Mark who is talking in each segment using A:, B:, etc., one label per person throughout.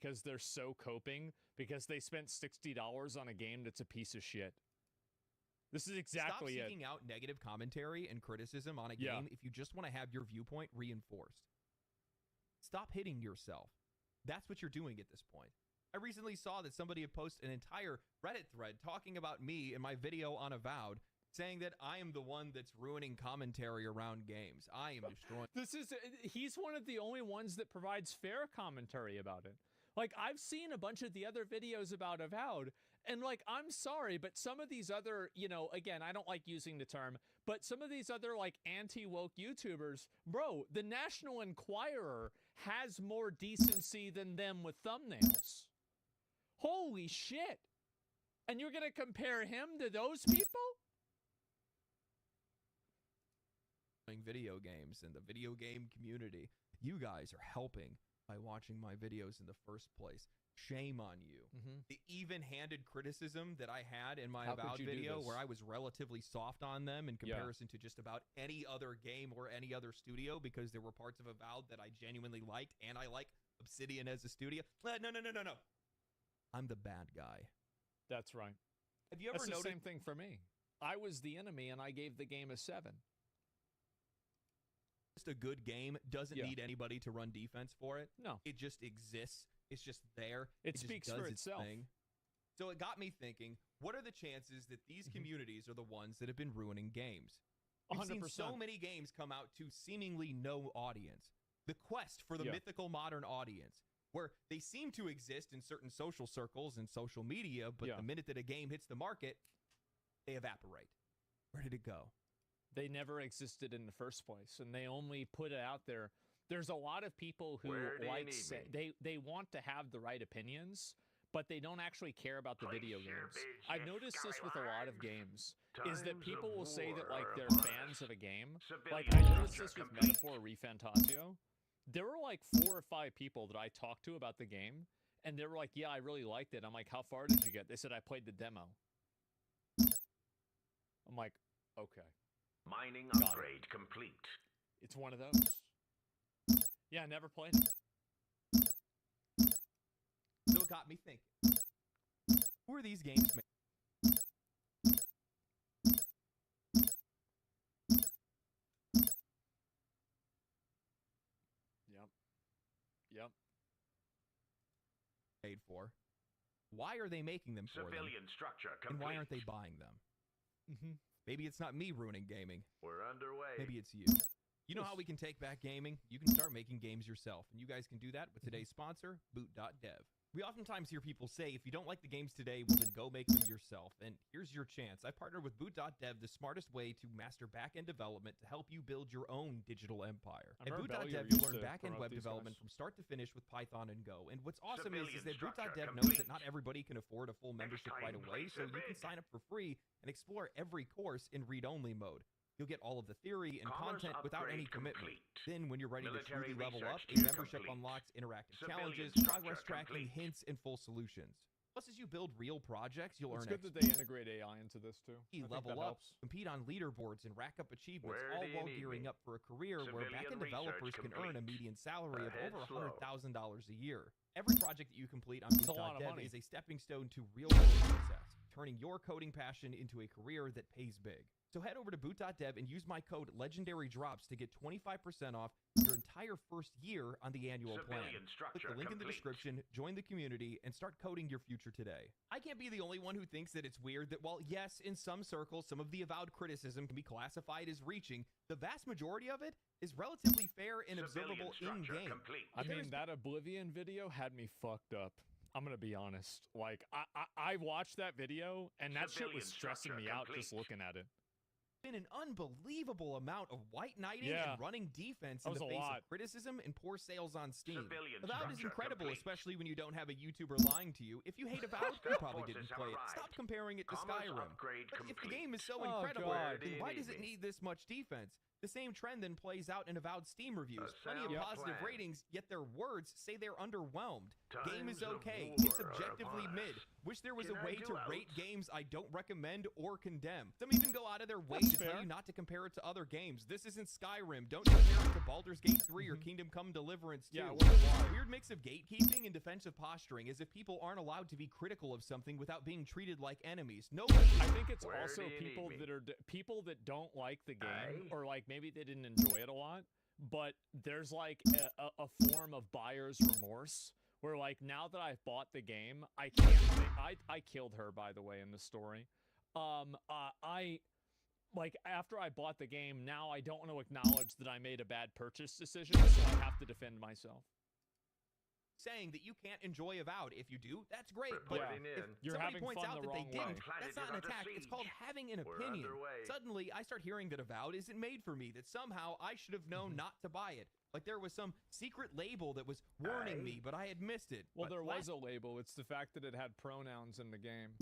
A: because they're so coping because they spent $60 on a game that's a piece of shit. This is exactly
B: Stop seeking out negative commentary and criticism on a game if you just want to have your viewpoint reinforced. Stop hitting yourself. That's what you're doing at this point. I recently saw that somebody had posted an entire Reddit thread talking about me in my video on Avowed, saying that I am the one that's ruining commentary around games. I am destroying.
A: He's one of the only ones that provides fair commentary about it. Like, I've seen a bunch of the other videos about Avowed, and, like, I'm sorry, but some of these other, you know, again, I don't like using the term, but some of these other, like, anti-woke YouTubers, bro, the National Enquirer has more decency than them with thumbnails. Holy shit. And you're going to compare him to those people?
B: Video games and the video game community. You guys are helping by watching my videos in the first place. Shame on you. The even-handed criticism that I had in my Avowed video, where I was relatively soft on them in comparison to just about any other game or any other studio, because there were parts of Avowed that I genuinely liked, and I like Obsidian as a studio. No. I'm the bad guy.
A: That's right.
B: Have you ever noticed
A: the same thing for me? I was the enemy, and I gave the game a 7.
B: A good game doesn't need anybody to run defense for it.
A: No.
B: It just exists. It's just there.
A: It speaks for itself.
B: So it got me thinking, what are the chances that these communities are the ones that have been ruining games? We've
A: 100%.
B: seen so many games come out to seemingly no audience. The quest for the mythical modern audience, where they seem to exist in certain social circles and social media, but the minute that a game hits the market, they evaporate. Where did it go?
A: They never existed in the first place, and they only put it out there. There's a lot of people who they want to have the right opinions, but they don't actually care about the video games. I've noticed this with a lot of games, is that people will say that, like, they're fans of a game. Like, I noticed this with Metaphor ReFantasio. There were like 4 or 5 people that I talked to about the game, and they were like, yeah, I really liked it. I'm like, how far did you get? They said, I played the demo. I'm like, okay.
C: Mining upgrade complete.
A: It's one of those. Yeah, I never played it.
B: So it got me thinking. Who are these games made?
A: Yep.
B: Paid for. Why are they making them for
C: Civilian
B: them?
C: structure complete.
B: And why aren't they buying them? Maybe it's not me ruining gaming.
C: We're underway.
B: Maybe it's you. You know how we can take back gaming? You can start making games yourself, and you guys can do that with today's sponsor, Boot.dev. We oftentimes hear people say, if you don't like the games today, well, then go make them yourself. And here's your chance. I partnered with Boot.dev, the smartest way to master back-end development to help you build your own digital empire. At Boot.dev, you learn back-end web development from start to finish with Python and Go. And what's awesome is that Boot.dev knows that not everybody can afford a full membership right away, so you can sign up for free and explore every course in read-only mode. You'll get all of the theory and content without any commitment. Then, when you're ready to truly level up, a membership unlocks interactive challenges, progress tracking, hints, and full solutions. Plus, as you build real projects, you'll earn
A: XP. It's good that they integrate AI into this, too.
B: Level up, compete on leaderboards, and rack up achievements, all while gearing up for a career where back-end developers can earn a median salary of over $100,000 a year. Every project that you complete on Boot.dev is a stepping stone to real-world success, turning your coding passion into a career that pays big. So head over to Boot.dev and use my code LegendaryDrops to get 25% off your entire first year on the annual plan. Click the link in the description, join the community, and start coding your future today. I can't be the only one who thinks that it's weird that while, yes, in some circles, some of the avowed criticism can be classified as reaching, the vast majority of it is relatively fair and observable in-game.
A: I mean, that Oblivion video had me fucked up. I'm going to be honest. Like, I watched that video, and that shit was stressing me out just looking at it.
B: Been an unbelievable amount of white knighting and running defense in the face of criticism and poor sales on Steam. Avowed is incredible, especially when you don't have a YouTuber lying to you. If you hate Avowed, you probably didn't play it. Stop comparing it to Skyrim. But if the game is so incredible, then why does it need this much defense? The same trend then plays out in Avowed Steam reviews. Plenty of positive ratings, yet their words say they're underwhelmed. Game is okay. It's objectively mid. Wish there was a way to rate games I don't recommend or condemn. Some even go out of their way to tell you not to compare it to other games. This isn't Skyrim. Don't compare it to Baldur's Gate 3 or Kingdom Come Deliverance 2. Weird mix of gatekeeping and defensive posturing, as if people aren't allowed to be critical of something without being treated like enemies. Nobody.
A: I think it's also people that don't like the game, or like maybe they didn't enjoy it a lot, but there's like a form of buyer's remorse where like now that I've bought the game, I can't say I killed her, by the way, in the story. I like after I bought the game, now I don't want to acknowledge that I made a bad purchase decision, so I have to defend myself.
B: Saying that you can't enjoy Avowed. If you do, that's great. But if
A: you're
B: somebody
A: having
B: points
A: fun
B: out
A: the
B: that they
A: wrong
B: didn't,
A: way.
B: that's not an attack. It's called having an opinion. Suddenly, I start hearing that Avowed isn't made for me, that somehow I should have known not to buy it. Like there was some secret label that was warning me, but I had missed it.
A: Well,
B: but
A: there was a label. It's the fact that it had pronouns in the game.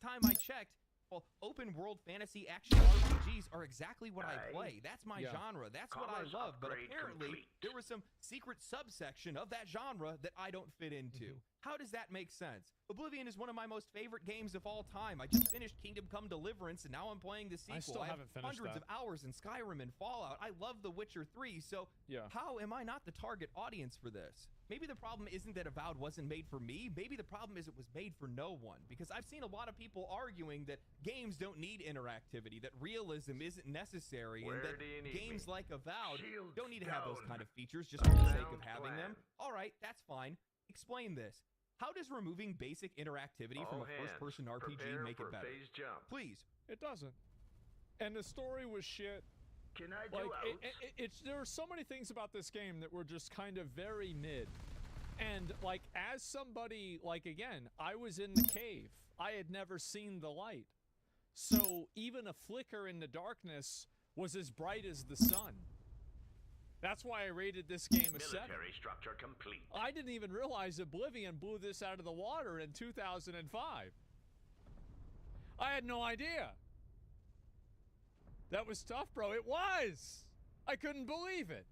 B: Time I checked, well, open world fantasy action RPGs are exactly what I play. That's my genre. That's what I love. But apparently, there was some secret subsection of that genre that I don't fit into. How does that make sense? Oblivion is one of my most favorite games of all time. I just finished Kingdom Come Deliverance, and now I'm playing the sequel.
A: I still haven't finished
B: hundreds of hours in Skyrim and Fallout. I love The Witcher 3, so how am I not the target audience for this? Maybe the problem isn't that Avowed wasn't made for me. Maybe the problem is it was made for no one. Because I've seen a lot of people arguing that games don't need interactivity, that realism isn't necessary, and that games like Avowed don't need to have those kind of features just for the sake of having them. All right, that's fine. Explain this. How does removing basic interactivity from a first-person RPG make it better? Please.
A: It doesn't. And the story was shit.
C: Can I
A: do there are so many things about this game that were just kind of very mid. And like as somebody, like again, I was in the cave. I had never seen the light. So even a flicker in the darkness was as bright as the sun. That's why I rated this game a 7.
C: Military structure complete.
A: I didn't even realize Oblivion blew this out of the water in 2005. I had no idea. That was tough, bro. It was. I couldn't believe it.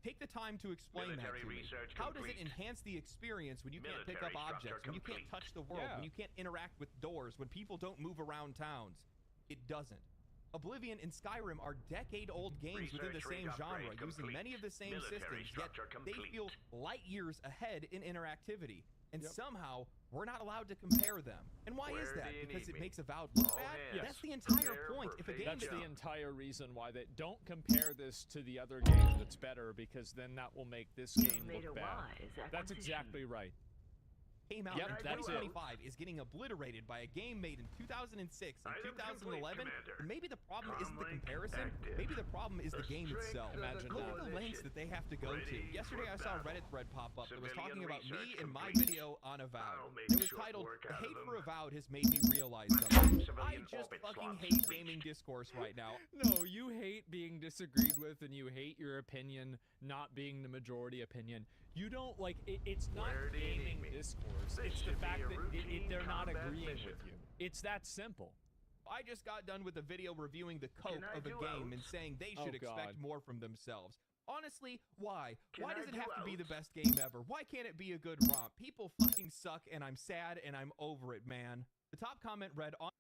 B: Take the time to explain that to me. How does it enhance the experience when you can't pick up objects, when you can't touch the world, when you can't interact with doors, when people don't move around towns? It doesn't. Oblivion and Skyrim are decade-old games within the same genre, using many of the same systems, yet they feel light years ahead in interactivity. And somehow, we're not allowed to compare them. And why is that? Because it makes Avowed look bad?
A: Yes.
B: That's the entire point. If a game
A: That's the entire reason why they don't compare this to the other game that's better, because then that will make this game look bad. That's exactly right.
B: Came out in 2025 is getting obliterated by a game made in 2006 and 2011. And maybe the problem isn't the comparison. Maybe the problem is the game itself. Look at the lengths that they have to go to. Yesterday I saw a Reddit thread pop up that was talking about me and my video on Avowed. It was titled, "The hate for Avowed has made me realize something." I just fucking hate gaming discourse right now.
A: No, you hate being disagreed with, and you hate your opinion not being the majority opinion. You don't like it's not gaming discourse. It's the fact that they're not agreeing with you. It's that simple.
B: I just got done with a video reviewing the cope of a game and saying they should expect more from themselves. Honestly, why? Why does it have to be the best game ever? Why can't it be a good romp? People fucking suck, and I'm sad, and I'm over it, man. The top comment read on.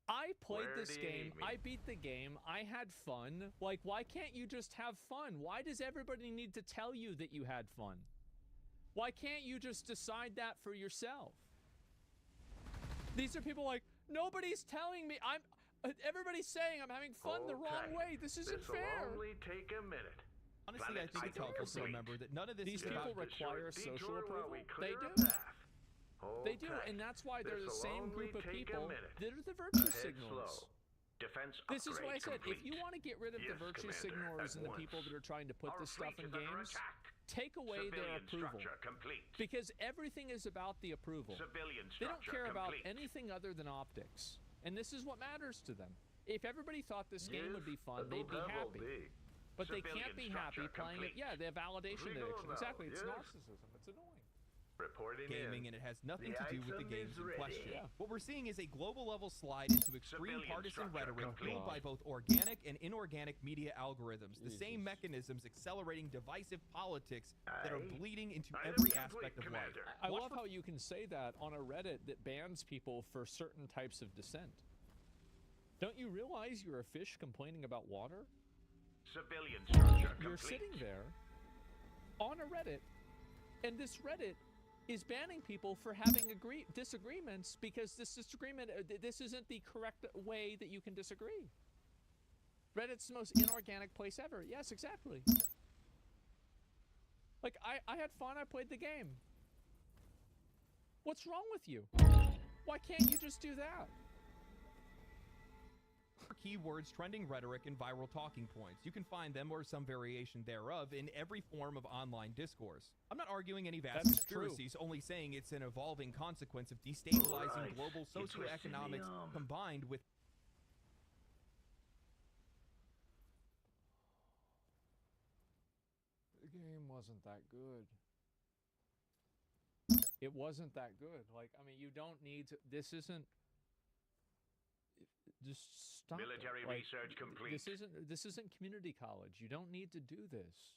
A: I played this game, I beat the game, I had fun. Like, why can't you just have fun? Why does everybody need to tell you that you had fun? Why can't you just decide that for yourself? These are people like, nobody's telling me, everybody's saying I'm having fun the wrong way. This isn't fair.
C: Only take a minute.
B: Honestly, I think it's helpful to remember that none of this
A: These
B: is
A: people
B: about
A: require social approval. They do. They do, and that's why they're the same group of people that are the virtue signals. This is what I said. If you want to get rid of the virtue signals and the people that are trying to put this stuff in games, take away their approval. Because everything is about the approval. They don't care about anything other than optics. And this is what matters to them. If everybody thought this game would be fun, they'd be happy. But they can't be happy playing it. Yeah, they have validation addiction. Exactly. It's narcissism. It's annoying.
C: Reporting
B: gaming,
C: in.
B: and it has nothing
C: The
B: to do with the
C: item
B: games
C: is
B: in
C: ready.
B: question.
A: Yeah.
B: What we're seeing is a global level slide into extreme
C: Civilian
B: partisan
C: structure
B: rhetoric
C: complete.
B: fueled by both organic and inorganic media algorithms, the same
A: Jesus.
B: mechanisms accelerating divisive politics that are
C: Aye.
B: bleeding into
C: Item
B: every
C: complete,
B: aspect of life.
C: Commander.
A: I
B: Watch
A: love
B: for-
A: how you can say that on a Reddit that bans people for certain types of dissent. Don't you realize you're a fish complaining about water?
C: Civilian structure
A: You're
C: complete.
A: sitting there on a Reddit, and this Reddit is banning people for having disagreements because this disagreement, this isn't the correct way that you can disagree. Reddit's the most inorganic place ever. Yes, exactly. Like, I had fun. I played the game. What's wrong with you? Why can't you just do that?
B: Keywords, trending rhetoric, and viral talking points. You can find them or some variation thereof in every form of online discourse. I'm not arguing any vast
A: That's true.
B: conspiracies, only saying it's an evolving consequence of destabilizing
C: Right.
B: global
C: You're twisting the
B: socioeconomics
C: arm.
B: combined with
A: The game wasn't that good. It wasn't that good. Like, I mean, you don't need to. This isn't. Just stop. it.
C: Military
A: Like,
C: research complete.
A: This isn't community college. You don't need to do this.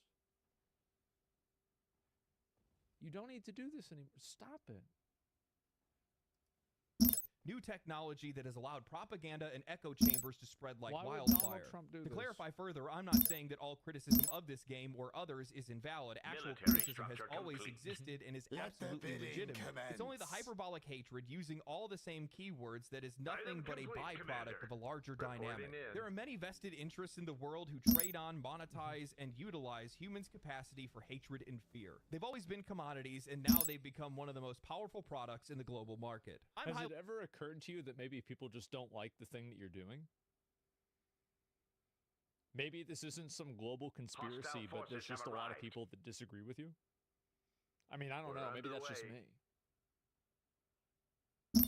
A: You don't need to do this anymore. Stop it.
B: new technology that has allowed propaganda and echo chambers to spread like
A: Why would
B: wildfire.
A: Donald Trump do
B: To
A: this?
B: clarify further, I'm not saying that all criticism of this game or others is invalid. Actual
C: Military
B: criticism has
C: structure
B: always
C: complete.
B: existed and is
D: Let the
B: absolutely
D: bidding
B: legitimate. It's only the
D: commence.
B: hyperbolic hatred using all the same keywords that is nothing but a
C: complete,
B: byproduct
C: Commander.
B: of a larger
C: Reporting
B: dynamic.
C: in.
B: There are many vested interests in the world who trade on, monetize, and utilize humans' capacity for hatred and fear. They've always been commodities, and now they've become one of the most powerful products in the global market.
A: Has it ever occurred to you that maybe people just don't like the thing that you're doing? Maybe this isn't some global conspiracy, but there's
C: forces have
B: Oh,
A: just a lot of
C: arrived.
A: people that disagree with you. I mean, I don't
C: We're
A: know. Maybe that's just
C: underway.
A: me.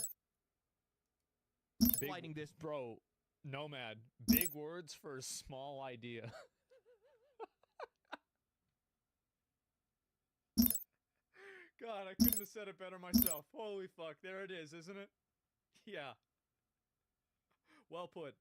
A: Big,
B: Lighting this-
A: bro, Nomad. Big words for a small idea. God, I couldn't have said it better myself. Holy fuck, there it is, isn't it? Yeah. Well put.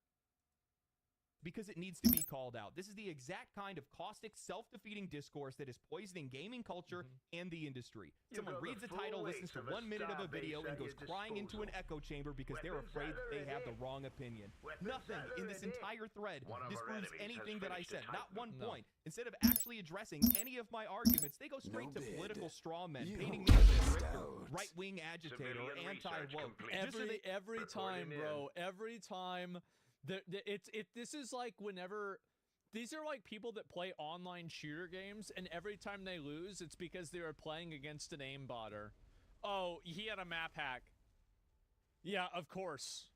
B: Because it needs to be called out. This is the exact kind of caustic, self-defeating discourse that is poisoning gaming culture and the industry.
C: You've
B: Someone
C: got the
B: reads a
C: full
B: title,
C: weight
B: listens to
C: of a
B: 1 minute of a
C: starbase
B: video, and
C: at
B: goes
C: your
B: crying into an
C: disposal.
B: echo chamber because they're
C: Weapons
B: afraid that they have the
C: ready.
B: wrong opinion.
C: Weapons
B: Nothing in this
C: ready.
B: entire thread
C: One of our
B: disproves
C: enemies has
B: anything that I
C: finished
B: said.
C: its
B: Not one
A: No.
B: point. Instead of actually addressing any of my arguments, they go straight
D: No
B: to
D: bid.
B: political straw men,
D: You
B: painting me as a
D: missed
B: victim,
D: out.
B: right-wing agitator, or
C: Civilian research
B: anti-woke.
C: complete.
B: Just so they-
A: Every time,
C: Reporting
A: bro. Every time. This is like whenever. These are like people that play online shooter games, and every time they lose, it's because they were playing against an aimbotter. Oh, he had a map hack. Yeah, of course.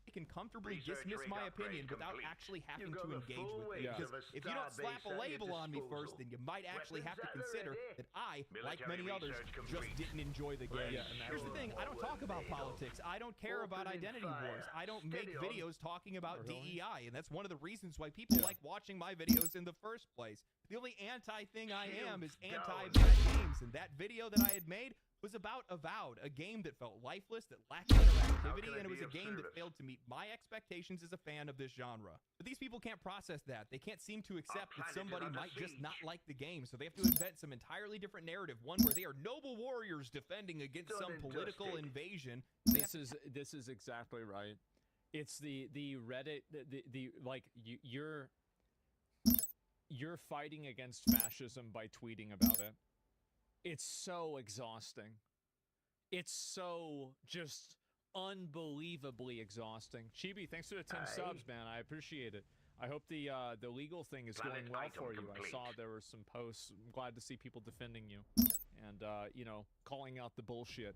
B: I can comfortably
C: Research
B: dismiss my
C: ring
B: opinion
C: upgrade
B: without
C: complete.
B: actually having
C: You've got
B: to
C: the
B: engage
C: full
B: with
C: weight
B: it.
A: of
B: Because
C: a
B: if you don't slap
C: starbase
B: a
C: at your
B: label on me
C: disposal.
B: first, then you might actually have to
C: Weapons at the
B: consider
C: ready.
B: that I, like
C: Military
B: many others,
C: research
B: just
C: complete.
B: didn't enjoy the game.
A: Yeah, and
B: Here's the thing, I don't talk about politics. I don't care about
C: Opening
B: identity
C: fire.
B: wars. I don't make
C: Steady on.
B: videos talking about
A: Really?
B: DEI, and that's one of the reasons why people like watching my videos in the first place. The only anti-thing I am is
C: Shields down.
B: anti-bad games, and that video that I had made was about Avowed, a game that felt lifeless, that lacked interactivity,
C: can I
B: and it was
C: be
B: a
C: of
B: game that
C: service?
B: failed to meet my expectations as a fan of this genre. But these people can't process that. They can't seem to accept that
C: planet is
B: somebody
C: under
B: might just not
C: siege.
B: like the game, so they have to invent some entirely different narrative, one where they are noble warriors defending against
C: Done
B: some
C: and
B: political
C: dusted.
B: invasion.
A: This is exactly right. It's the Reddit the like you're fighting against fascism by tweeting about it. It's so exhausting. It's so just unbelievably exhausting. Chibi, thanks for the 10
C: Aye.
A: subs, man. I appreciate it. I hope the legal thing is
C: Planet
A: going well
C: item
A: for you. I
C: complete.
A: saw there were some posts. I'm glad to see people defending you and calling out the bullshit.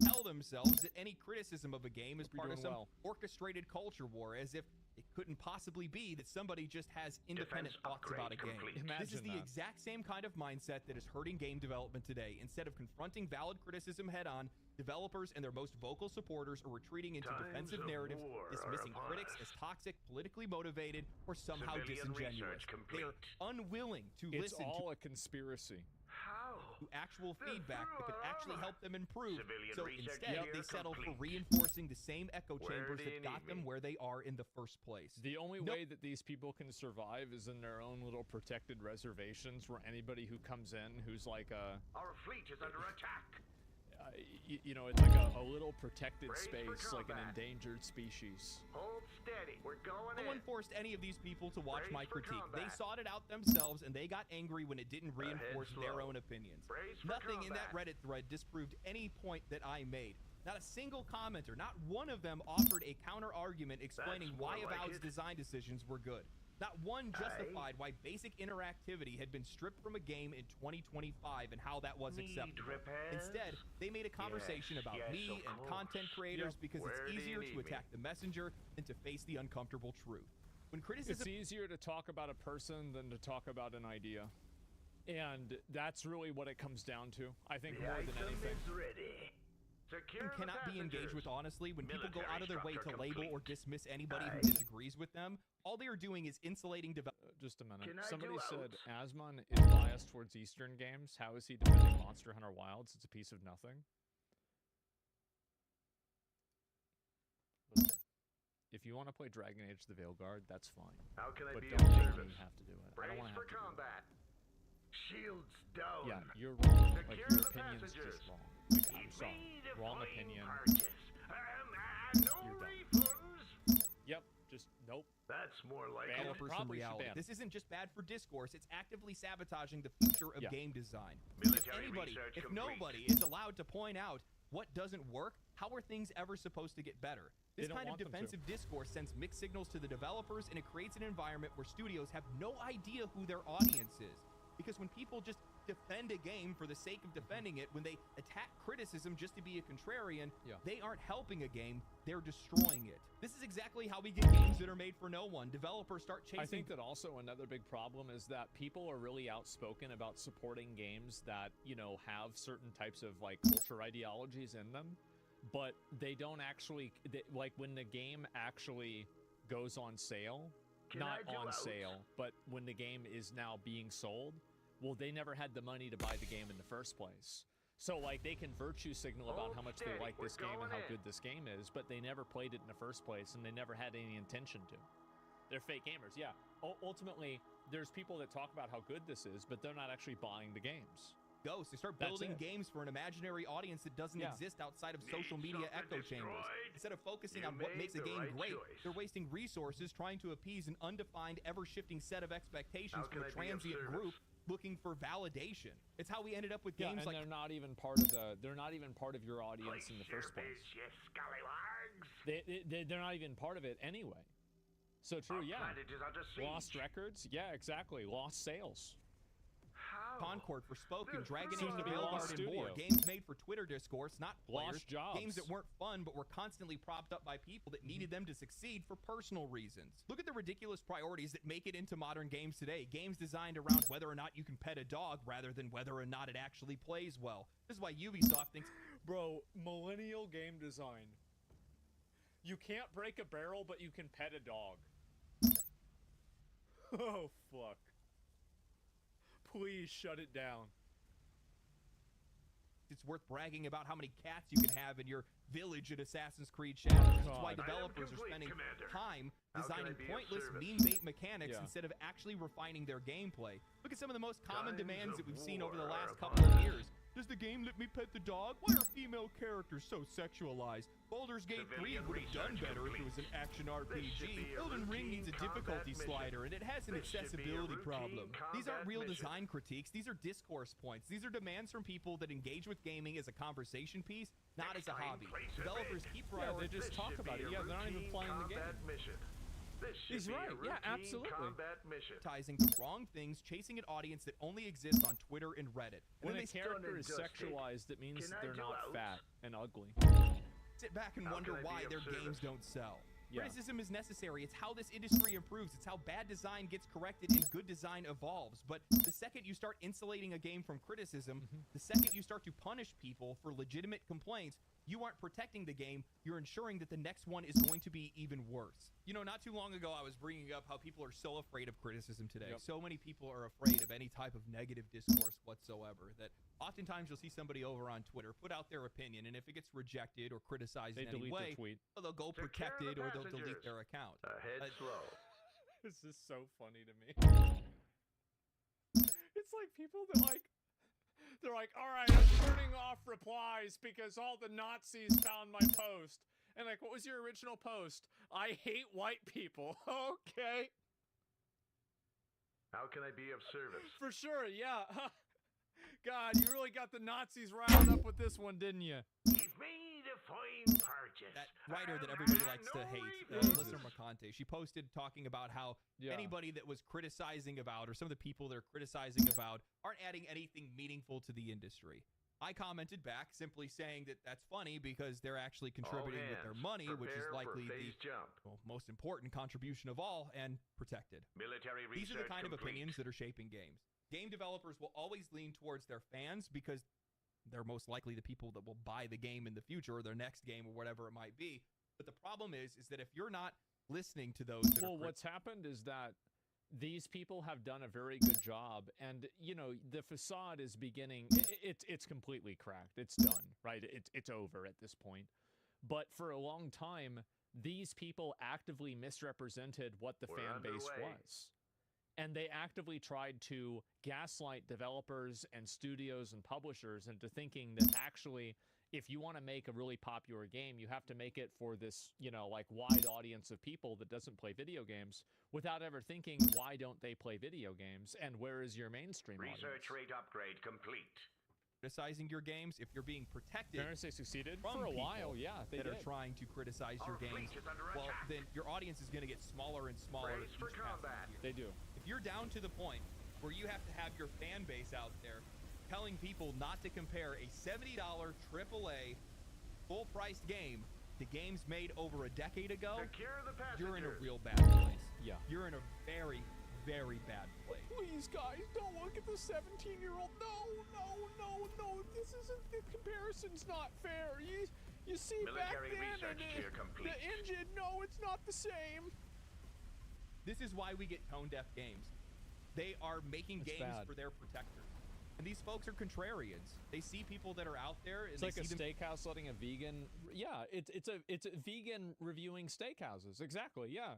B: Tell themselves that any criticism of a game is
A: Hope you're
B: part of
A: doing
B: some
A: well.
B: orchestrated culture war, as if it couldn't possibly be that somebody just has independent
C: Defense
B: thoughts about a
C: upgrade
B: game.
C: complete.
B: This is
A: Imagine
B: the
A: that.
B: exact same kind of mindset that is hurting game development today. Instead of confronting valid criticism head-on, developers and their most vocal supporters are retreating into
C: Times
B: defensive
C: of
B: narratives,
C: war are
B: dismissing
C: upon
B: critics
C: us.
B: as toxic, politically motivated, or somehow
C: Civilian
B: disingenuous.
C: research
B: They are
C: complete.
B: unwilling to
A: It's
B: listen to
A: all a conspiracy.
C: How?
B: to actual feedback that could actually help them improve.
C: Civilian
B: So
C: research
B: instead,
C: here
B: they settle for
C: complete.
B: reinforcing the same echo
C: Where
B: chambers
C: do
B: that
C: you
B: got
C: need
B: them
C: me?
B: where they are in the first place.
A: The only way that these people can survive is in their own little protected reservations where anybody who comes in who's like a,
C: Our fleet is under attack.
A: you know, it's like a little protected
C: Brace for
A: space, like an
C: combat.
A: endangered species.
C: Hold steady. We're going
B: No
C: in.
B: one forced any of these people to watch
C: Brace
B: my
C: for
B: critique. They
C: combat.
B: sought it out themselves, and they got angry when it didn't
C: Ahead
B: reinforce their
C: slow.
B: own opinions.
C: Brace for
B: Nothing in that
C: combat.
B: Reddit thread disproved any point that I made. Not a single commenter, not one of them offered a counter-argument explaining
C: That's
B: why
C: more like
B: Avowed's
C: it.
B: design decisions were good. Not one justified why basic interactivity had been stripped from a game in 2025 and how that was
C: Need
B: acceptable.
C: repairs?
B: Instead, they made a conversation about
C: yes,
B: me
C: of
B: and
C: course.
B: content creators
A: Yep.
B: because
C: Where
B: it's
C: do you
B: easier
C: need
B: to
C: me?
B: attack the messenger than to face the uncomfortable truth. When criticism
A: It's easier to talk about a person than to talk about an idea. And that's really what it comes down to, I think,
C: The
A: more than
C: item
A: anything.
C: is ready. Secure the
B: cannot be engaged with
C: passengers.
B: honestly when people go
C: Military
B: out of their way to
C: structure
B: label or
C: complete.
B: dismiss anybody who
C: Aye.
B: disagrees with them. All they are doing is insulating developers.
A: Just a minute.
C: Can I
A: Somebody
C: do
A: said
C: outs?
A: Asmon is biased towards Eastern games. How is he defending Monster Hunter Wilds? It's a piece of nothing. Listen, if you want to play Dragon Age the Veilguard, that's fine.
C: How can I
A: But
C: be
A: don't
C: of
A: make
C: service?
A: me have to do it. I
C: Brace
A: don't want to
C: for
A: have to do it.
C: combat. Shields down.
A: Yeah, you're wrong. Like,
C: Secure
A: your
C: the
A: opinion's
C: passengers.
A: just wrong. Like, I'm
C: Keep
A: sorry.
C: me
A: Wrong
C: defying
A: opinion.
C: purchase. No
A: You're done.
C: refunds.
A: Yep, just nope.
C: That's more like
A: Ban
C: it.
A: him.
B: Developers from
A: Probably should
B: reality.
A: ban
B: This isn't just bad for discourse, it's actively sabotaging the future of
A: Yeah.
B: game design.
C: Military
B: Anybody,
C: research
B: if
C: complete.
B: nobody is allowed to point out what doesn't work, how are things ever supposed to get better?
A: They
B: This
A: don't
B: kind of
A: want them to.
B: defensive discourse sends mixed signals to the developers, and it creates an environment where studios have no idea who their audience is. Because when people just defend a game for the sake of defending it, when they attack criticism just to be a contrarian,
A: Yeah.
B: they aren't helping a game, they're destroying it. This is exactly how we get games that are made for no one. Developers start chasing...
A: I think that also another big problem is that people are really outspoken about supporting games that, you know, have certain types of like culture ideologies in them, but they don't actually, like when the game actually goes on sale,
C: Can
A: not
C: I do
A: on
C: outs?
A: sale, but when the game is now being sold, well, they never had the money to buy the game in the first place. So, like, they can virtue signal about
C: Hold
A: how much
C: steady.
A: they like
C: We're
A: this game and
C: going
A: how
C: in.
A: good this game is, but they never played it in the first place, and they never had any intention to. They're fake gamers, yeah. Ultimately, there's people that talk about how good this is, but they're not actually buying the games.
B: Ghosts. They start
A: That's
B: building
A: it.
B: games for an imaginary audience that doesn't
A: Yeah.
B: exist outside of
C: Need
B: social media
C: something
B: echo chambers.
C: destroyed?
B: Instead of focusing
C: You
B: on what
C: made
B: makes a
C: the
B: game
C: right
B: great,
C: choice.
B: they're wasting resources trying to appease an undefined, ever-shifting set of expectations
C: How
B: from
C: can
B: a
C: I be of
B: transient
C: service?
B: group looking for validation. It's how we ended up with
A: Yeah,
B: games
A: and
B: like
A: they're not even part of the. They're not even part of your audience in the first place.
C: You scallywags.
A: They're not even part of it anyway. So true,
C: Our
A: yeah.
C: planet is under siege.
A: Lost records, yeah, exactly. Lost sales.
C: How?
B: Concord, Forspoken,
C: This
B: Dragon
C: is
B: Age,
C: a
B: The
C: lost
B: Veilguard, and more.
A: studio.
B: Games made for Twitter discourse, not players.
A: Lost jobs.
B: Games that weren't fun, but were constantly propped up by people that needed them to succeed for personal reasons. Look at the ridiculous priorities that make it into modern games today. Games designed around whether or not you can pet a dog rather than whether or not it actually plays well. This is why Ubisoft thinks,
A: Bro, millennial game design. You can't break a barrel, but you can pet a dog. Oh, fuck. Please shut it down.
B: it's worth bragging about how many cats you can have in your village in Assassin's Creed Shadows. That's why
A: God.
B: developers are
C: complete,
B: spending
C: Commander.
B: time
C: How can
B: designing
C: I be of
B: pointless,
C: service?
B: mean-bait mechanics
A: Yeah.
B: instead of actually refining their gameplay. Look at some of the most common
C: Times
B: demands
C: of
B: that we've seen over the
C: war
B: last
C: are
B: couple of
C: upon us.
B: years. Does the game let me pet the dog? Why are female characters so sexualized? Baldur's Gate 3
C: Civilian
B: would have done
C: research
B: better if it
C: complete.
B: was an action
C: This should
B: RPG.
C: be a
B: Elden Ring needs a
C: routine
B: difficulty
C: combat
B: slider, and it has an
C: This should be a
B: accessibility
C: routine
B: problem. These aren't
C: combat
B: real
C: mission.
B: design critiques. These are discourse points. These are demands from people that engage with gaming as a conversation piece, not as a
C: Next time,
B: hobby.
C: place a
B: Developers
C: bet.
B: keep
A: Yeah, they
B: prioritizing.
A: just talk
C: should
A: about
C: be
A: it.
C: a
A: Yeah, they're not even
C: routine
A: playing the game.
C: combat mission. This should
A: He's
C: be
A: right.
C: A
A: Yeah,
C: routine
A: absolutely.
C: Combat mission.
B: Advertising the wrong things, chasing an audience that only exists on Twitter and Reddit. And
A: When
B: then
A: a
B: they
A: character
C: done
A: is
C: and dusted.
A: sexualized, it means
C: Can
A: that
C: I
A: they're
C: do
A: not
C: outs?
A: fat and ugly.
B: sit back and
C: How
B: wonder
C: can I be
B: why
C: of
B: their
C: service?
B: games don't sell.
A: Yeah.
B: Criticism is necessary. It's how this industry improves. It's how bad design gets corrected and good design evolves. But the second you start insulating a game from criticism, the second you start to punish people for legitimate complaints, you aren't protecting the game. You're ensuring that the next one is going to be even worse. You know, not too long ago, I was bringing up how people are so afraid of criticism today.
A: Yep.
B: So many people are afraid of any type of negative discourse whatsoever that oftentimes you'll see somebody over on Twitter put out their opinion, and if it gets rejected or criticized
A: They
B: in any
A: delete
B: way,
A: the tweet.
B: they'll go protect it or they'll delete their account.
C: Ahead slow.
A: This is so funny to me. It's like people that they're like, all right, I'm turning off replies because all the Nazis found my post. And like, what was your original post? I hate white people. Okay.
C: How can I be of service?
A: For sure, yeah. God, you really got the Nazis riled up with this one, didn't you?
C: You've made a fine purchase.
B: That writer that
C: and
B: everybody
C: I
B: likes
C: no
B: to hate,
C: reason.
B: Listener McConte, she posted talking about how anybody that was criticizing about, or some of the people that are criticizing about, aren't adding anything meaningful to the industry. I commented back simply saying that that's funny because they're actually contributing with their money, which is likely the most important contribution of all, and protected.
C: Military
B: These are the kind of
C: complete.
B: opinions that are shaping games. Game developers will always lean towards their fans because they're most likely the people that will buy the game in the future or their next game or whatever it might be. But the problem is that if you're not listening to those that
A: Well, what's happened is that these people have done a very good job, and you know, the facade is beginning, it's completely cracked. It's done, right? It's over at this point. But for a long time, these people actively misrepresented what the fan base was. And they actively tried to gaslight developers and studios and publishers into thinking that actually, if you want to make a really popular game, you have to make it for this, you know, like wide audience of people that doesn't play video games, without ever thinking, why don't they play video games? And where is your mainstream audience?
C: Research rate upgrade complete.
B: criticizing your games, if you're being protected
A: They succeeded
B: from
A: for a
B: people
A: while, yeah, they
B: that
A: did.
B: are trying to criticize your games, well, then your audience is going to get smaller and smaller
C: Brace
B: each
C: for
B: passing
C: combat.
B: year.
A: They do.
B: If you're down to the point where you have to have your fan base out there telling people not to compare a $70 AAA full-priced game to games made over a decade ago,
C: Secure the
B: you're in a
C: passengers.
B: real bad place.
A: Yeah.
B: You're in a very, very bad place.
A: Please, guys, don't look at the 17-year-old. No. This isn't, the comparison's not fair. You see
C: Military
A: back then,
C: research tier complete.
A: the engine, no, it's not the same.
B: This is why we get tone-deaf games. They are making
A: It's
B: games
A: bad.
B: for their protectors. And these folks are contrarians. They see people that are out there, and
A: It's
B: they
A: like a
B: see them.
A: steakhouse letting a vegan. Yeah, it's a vegan reviewing steakhouses. Exactly. Yeah,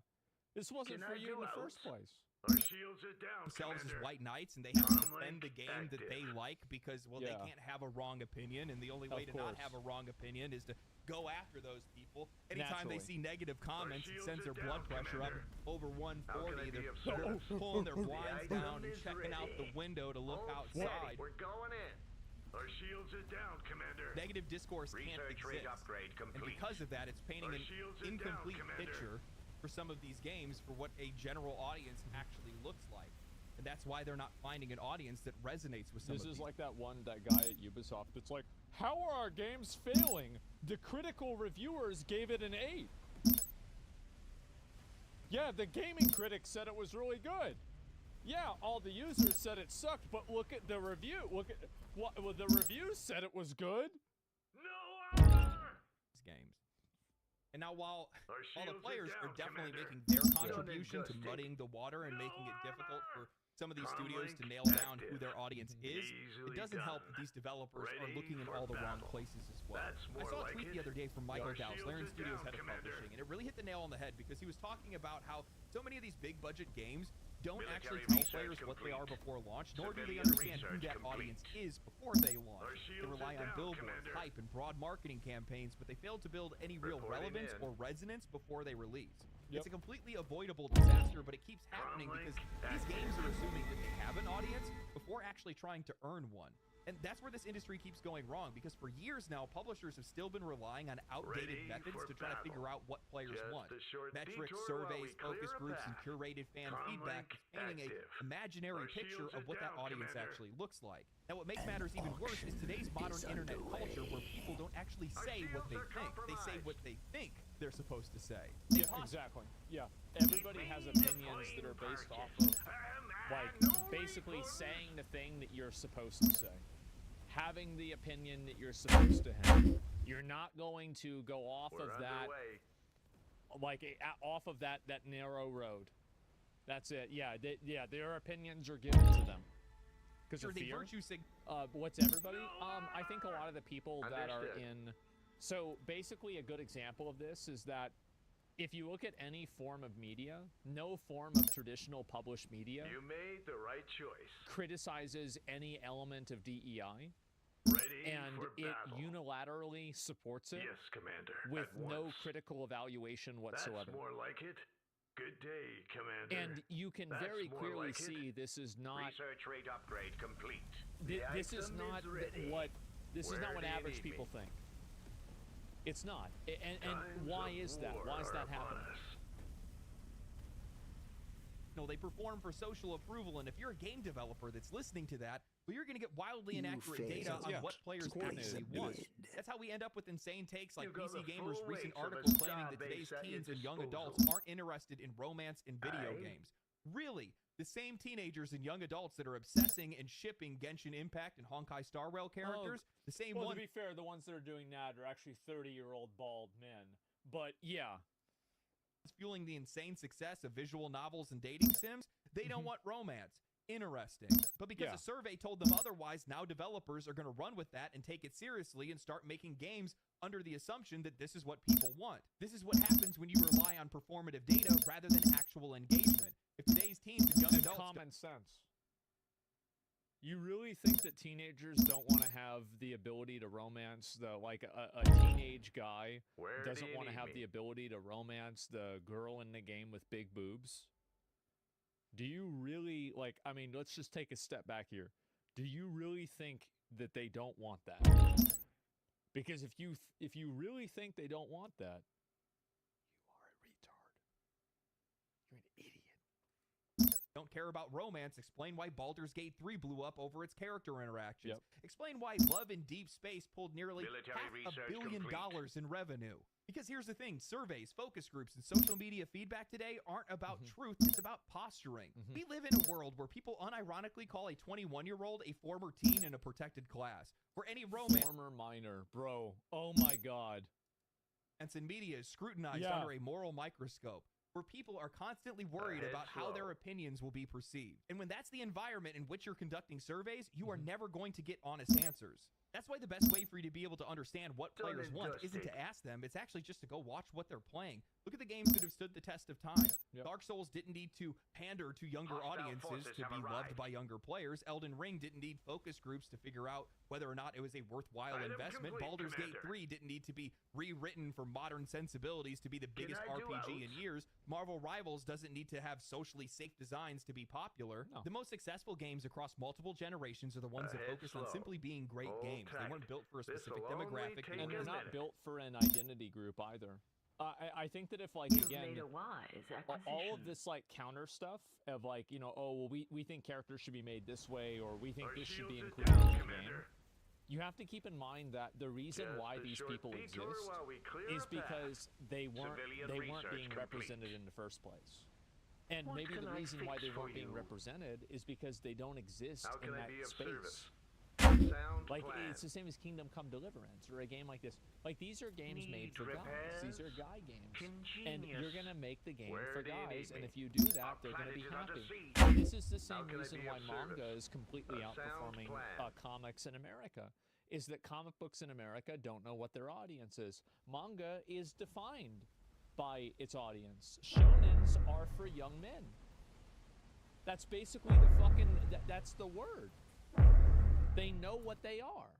A: this wasn't
C: Can
A: for
C: I
A: you in
C: go
A: the
C: out?
A: first place.
C: Our shields are down,
B: Themselves as
C: Commander.
B: white knights, and they have to
C: Comlink
B: defend the game that they
C: active.
B: like because, well, they
A: Yeah.
B: can't have a wrong opinion, and the only
A: Of
B: way to not
A: course.
B: have a wrong opinion is to go after those people. Anytime they
A: Naturally.
B: see negative comments, it
C: shields
B: sends
C: are
B: their blood
C: down,
B: pressure up
C: Commander.
B: over
C: How can
B: 140.
C: I be
B: They're
C: of service?
B: pulling their
C: The
B: blinds
C: item
B: down and
C: is
B: checking out the
C: ready.
B: window to look
C: Hold
B: outside.
C: steady. We're going in. Our shields are down, Commander.
B: Negative discourse can't
C: Research rate
B: exist.
C: upgrade
B: And
C: complete.
B: because of that, it's painting
C: Our
B: an
C: shields are down,
B: incomplete
C: Commander.
B: picture for some of these games for what a general audience actually looks like. And that's why they're not finding an audience that resonates with some
A: This
B: of
A: is
B: these.
A: like that guy at Ubisoft. It's like, how are our games failing? The critical reviewers gave it an 8. Yeah, the gaming critics said it was really good. Yeah, all the users said it sucked, but look at the review. Look at what well, the reviews said it was good.
C: No armor!
B: These games. And now while
C: Our
B: all the
C: shields
B: players
C: are
B: are
C: down,
B: definitely
C: Commander.
B: making their
C: Done and
B: contribution to
C: dusted.
B: muddying the water and
C: No
B: making it difficult
C: armor!
B: for some of these studios to
C: Comlink
B: nail down who their
C: active.
B: audience is,
C: Easily
B: it doesn't help
C: done.
B: that these developers are
C: Ready
B: looking in
C: for
B: all the wrong
C: battle.
B: places as well.
C: That's
B: I
C: more
B: saw a
C: like
B: tweet
C: it.
B: the other day from Michael
C: Our
B: Dowse,
C: shields
B: Larian
C: are
B: Studios
C: down,
B: head of
C: Commander.
B: publishing, and it really hit the nail on the head because he was talking about how so many of these big budget games don't actually
C: Military
B: tell players
C: research
B: what they are
C: complete.
B: before launch, nor do they
C: Civilian
B: understand who
C: research
B: that audience
C: complete.
B: is before they launch.
C: Our
B: They
C: shields
B: rely
C: are
B: on
C: down,
B: billboards,
C: Commander.
B: hype, and broad marketing campaigns, but they failed to build any real
C: Reporting
B: relevance
C: in.
B: or resonance before they release.
A: Yep.
B: It's a completely avoidable disaster, but it keeps happening
C: Comlink
B: because these games are assuming that they have an audience before actually trying to earn one. And that's where this industry keeps going wrong, because for years now, publishers have still been relying on outdated
C: Ready
B: methods
C: for
B: to try to
C: battle.
B: figure out what players
C: Just
B: want.
C: a short
B: Metrics,
C: detour while
B: surveys,
C: we clear
B: focus
C: a
B: groups, and
C: path.
B: curated fan feedback is painting
C: active.
B: an imaginary
C: Our
B: picture
C: shields
B: of
C: are
B: what that
C: down,
B: audience
C: Commander.
B: actually looks like. Now, what makes matters even worse is today's modern internet culture, where people don't actually
C: Our
B: say what
C: shields
B: they
C: are
B: think. They say
C: compromised.
B: what they think. they're supposed to say.
A: Yeah, exactly. Yeah. Everybody has opinions that are based off of, like, basically saying the thing that you're supposed to say. Having the opinion that you're supposed to have. You're not going to go off of that, like, off of that narrow road. That's it. Yeah, their opinions are given to them. Because of fear. What's everybody? I think a lot of the people that are in... So, basically, a good example of this is that if you look at any form of media, no form of traditional published media...
C: You made the right choice.
A: ...criticizes any element of DEI. And it unilaterally supports it.
C: Yes, Commander.
A: With no critical evaluation whatsoever.
C: That's more like it. Good day, Commander.
A: And you can very clearly see this is not...
C: Research rate upgrade complete.
A: This is not what average people think. It's not. And why is that? Why is that happening?
B: No, they perform for social approval, and if you're a game developer that's listening to that, well, you're going to get wildly inaccurate data on what players actually want. That's how we end up with insane takes like PC Gamer's recent article claiming that today's teens and young adults aren't interested in romance in video games. Really, the same teenagers and young adults that are obsessing and shipping Genshin Impact and Honkai Star Rail characters, the same
A: ones... Well, to be fair, the ones that are doing that are actually 30-year-old bald men. But, yeah.
B: Fueling the insane success of visual novels and dating sims, they don't want romance. Interesting. But because a survey told them otherwise, now developers are going to run with that and take it seriously and start making games under the assumption that this is what people want. This is what happens when you rely on performative data rather than actual engagement. If today's teens and young adults...
A: Common sense. You really think that teenagers don't want to have the ability to romance like a teenage guy doesn't want to have the ability to romance the girl in the game with big boobs? Do you really, like, I mean, let's just take a step back here. Do you really think that they don't want that? Because if you really think they don't want that, you are a retard. You're an idiot.
B: Don't care about romance. Explain why Baldur's Gate 3 blew up over its character interactions.
A: Yep.
B: Explain why Love in Deep Space pulled nearly $500 million in revenue. Because here's the thing, surveys, focus groups, and social media feedback today aren't about truth, it's about posturing. We live in a world where people unironically call a 21-year-old a former teen in a protected class. Where any romance...
A: Former minor, bro. Oh my god.
B: ...and media is scrutinized under a moral microscope. Where people are constantly worried about how their opinions will be perceived. And when that's the environment in which you're conducting surveys, you are never going to get honest answers. That's why the best way for you to be able to understand what players want isn't to ask them, it's actually just to go watch what they're playing. Look at the games that have stood the test of time. Dark Souls didn't need to pander to younger audiences to be loved by younger players. Elden Ring didn't need focus groups to figure out whether or not it was a worthwhile investment. Baldur's Gate 3 didn't need to be rewritten for modern sensibilities to be the biggest RPG in years. Marvel Rivals doesn't need to have socially safe designs to be popular. No. The most successful games across multiple generations are the ones that focus on simply being great games. They weren't built for a specific demographic.
A: And they're not built for an identity group either. I think that if, like, again, all of this, like, counter stuff of, like, you know, oh, well, we think characters should be made this way, or we think this should be included in the game. You have to keep in mind that the reason why these people exist is because they weren't being represented in the first place. And maybe the reason why they weren't being represented is because they don't exist in that space. Like, it's the same as Kingdom Come Deliverance or a game like this. Like, these are games made for guys. These are guy games. And you're going to make the game for guys, and if you do that, they're going to be happy. This is the same reason why manga is completely outperforming comics in America, is that comic books in America don't know what their audience is. Manga is defined by its audience. Shonens are for young men. That's basically the fucking, that's the word. They know what they are.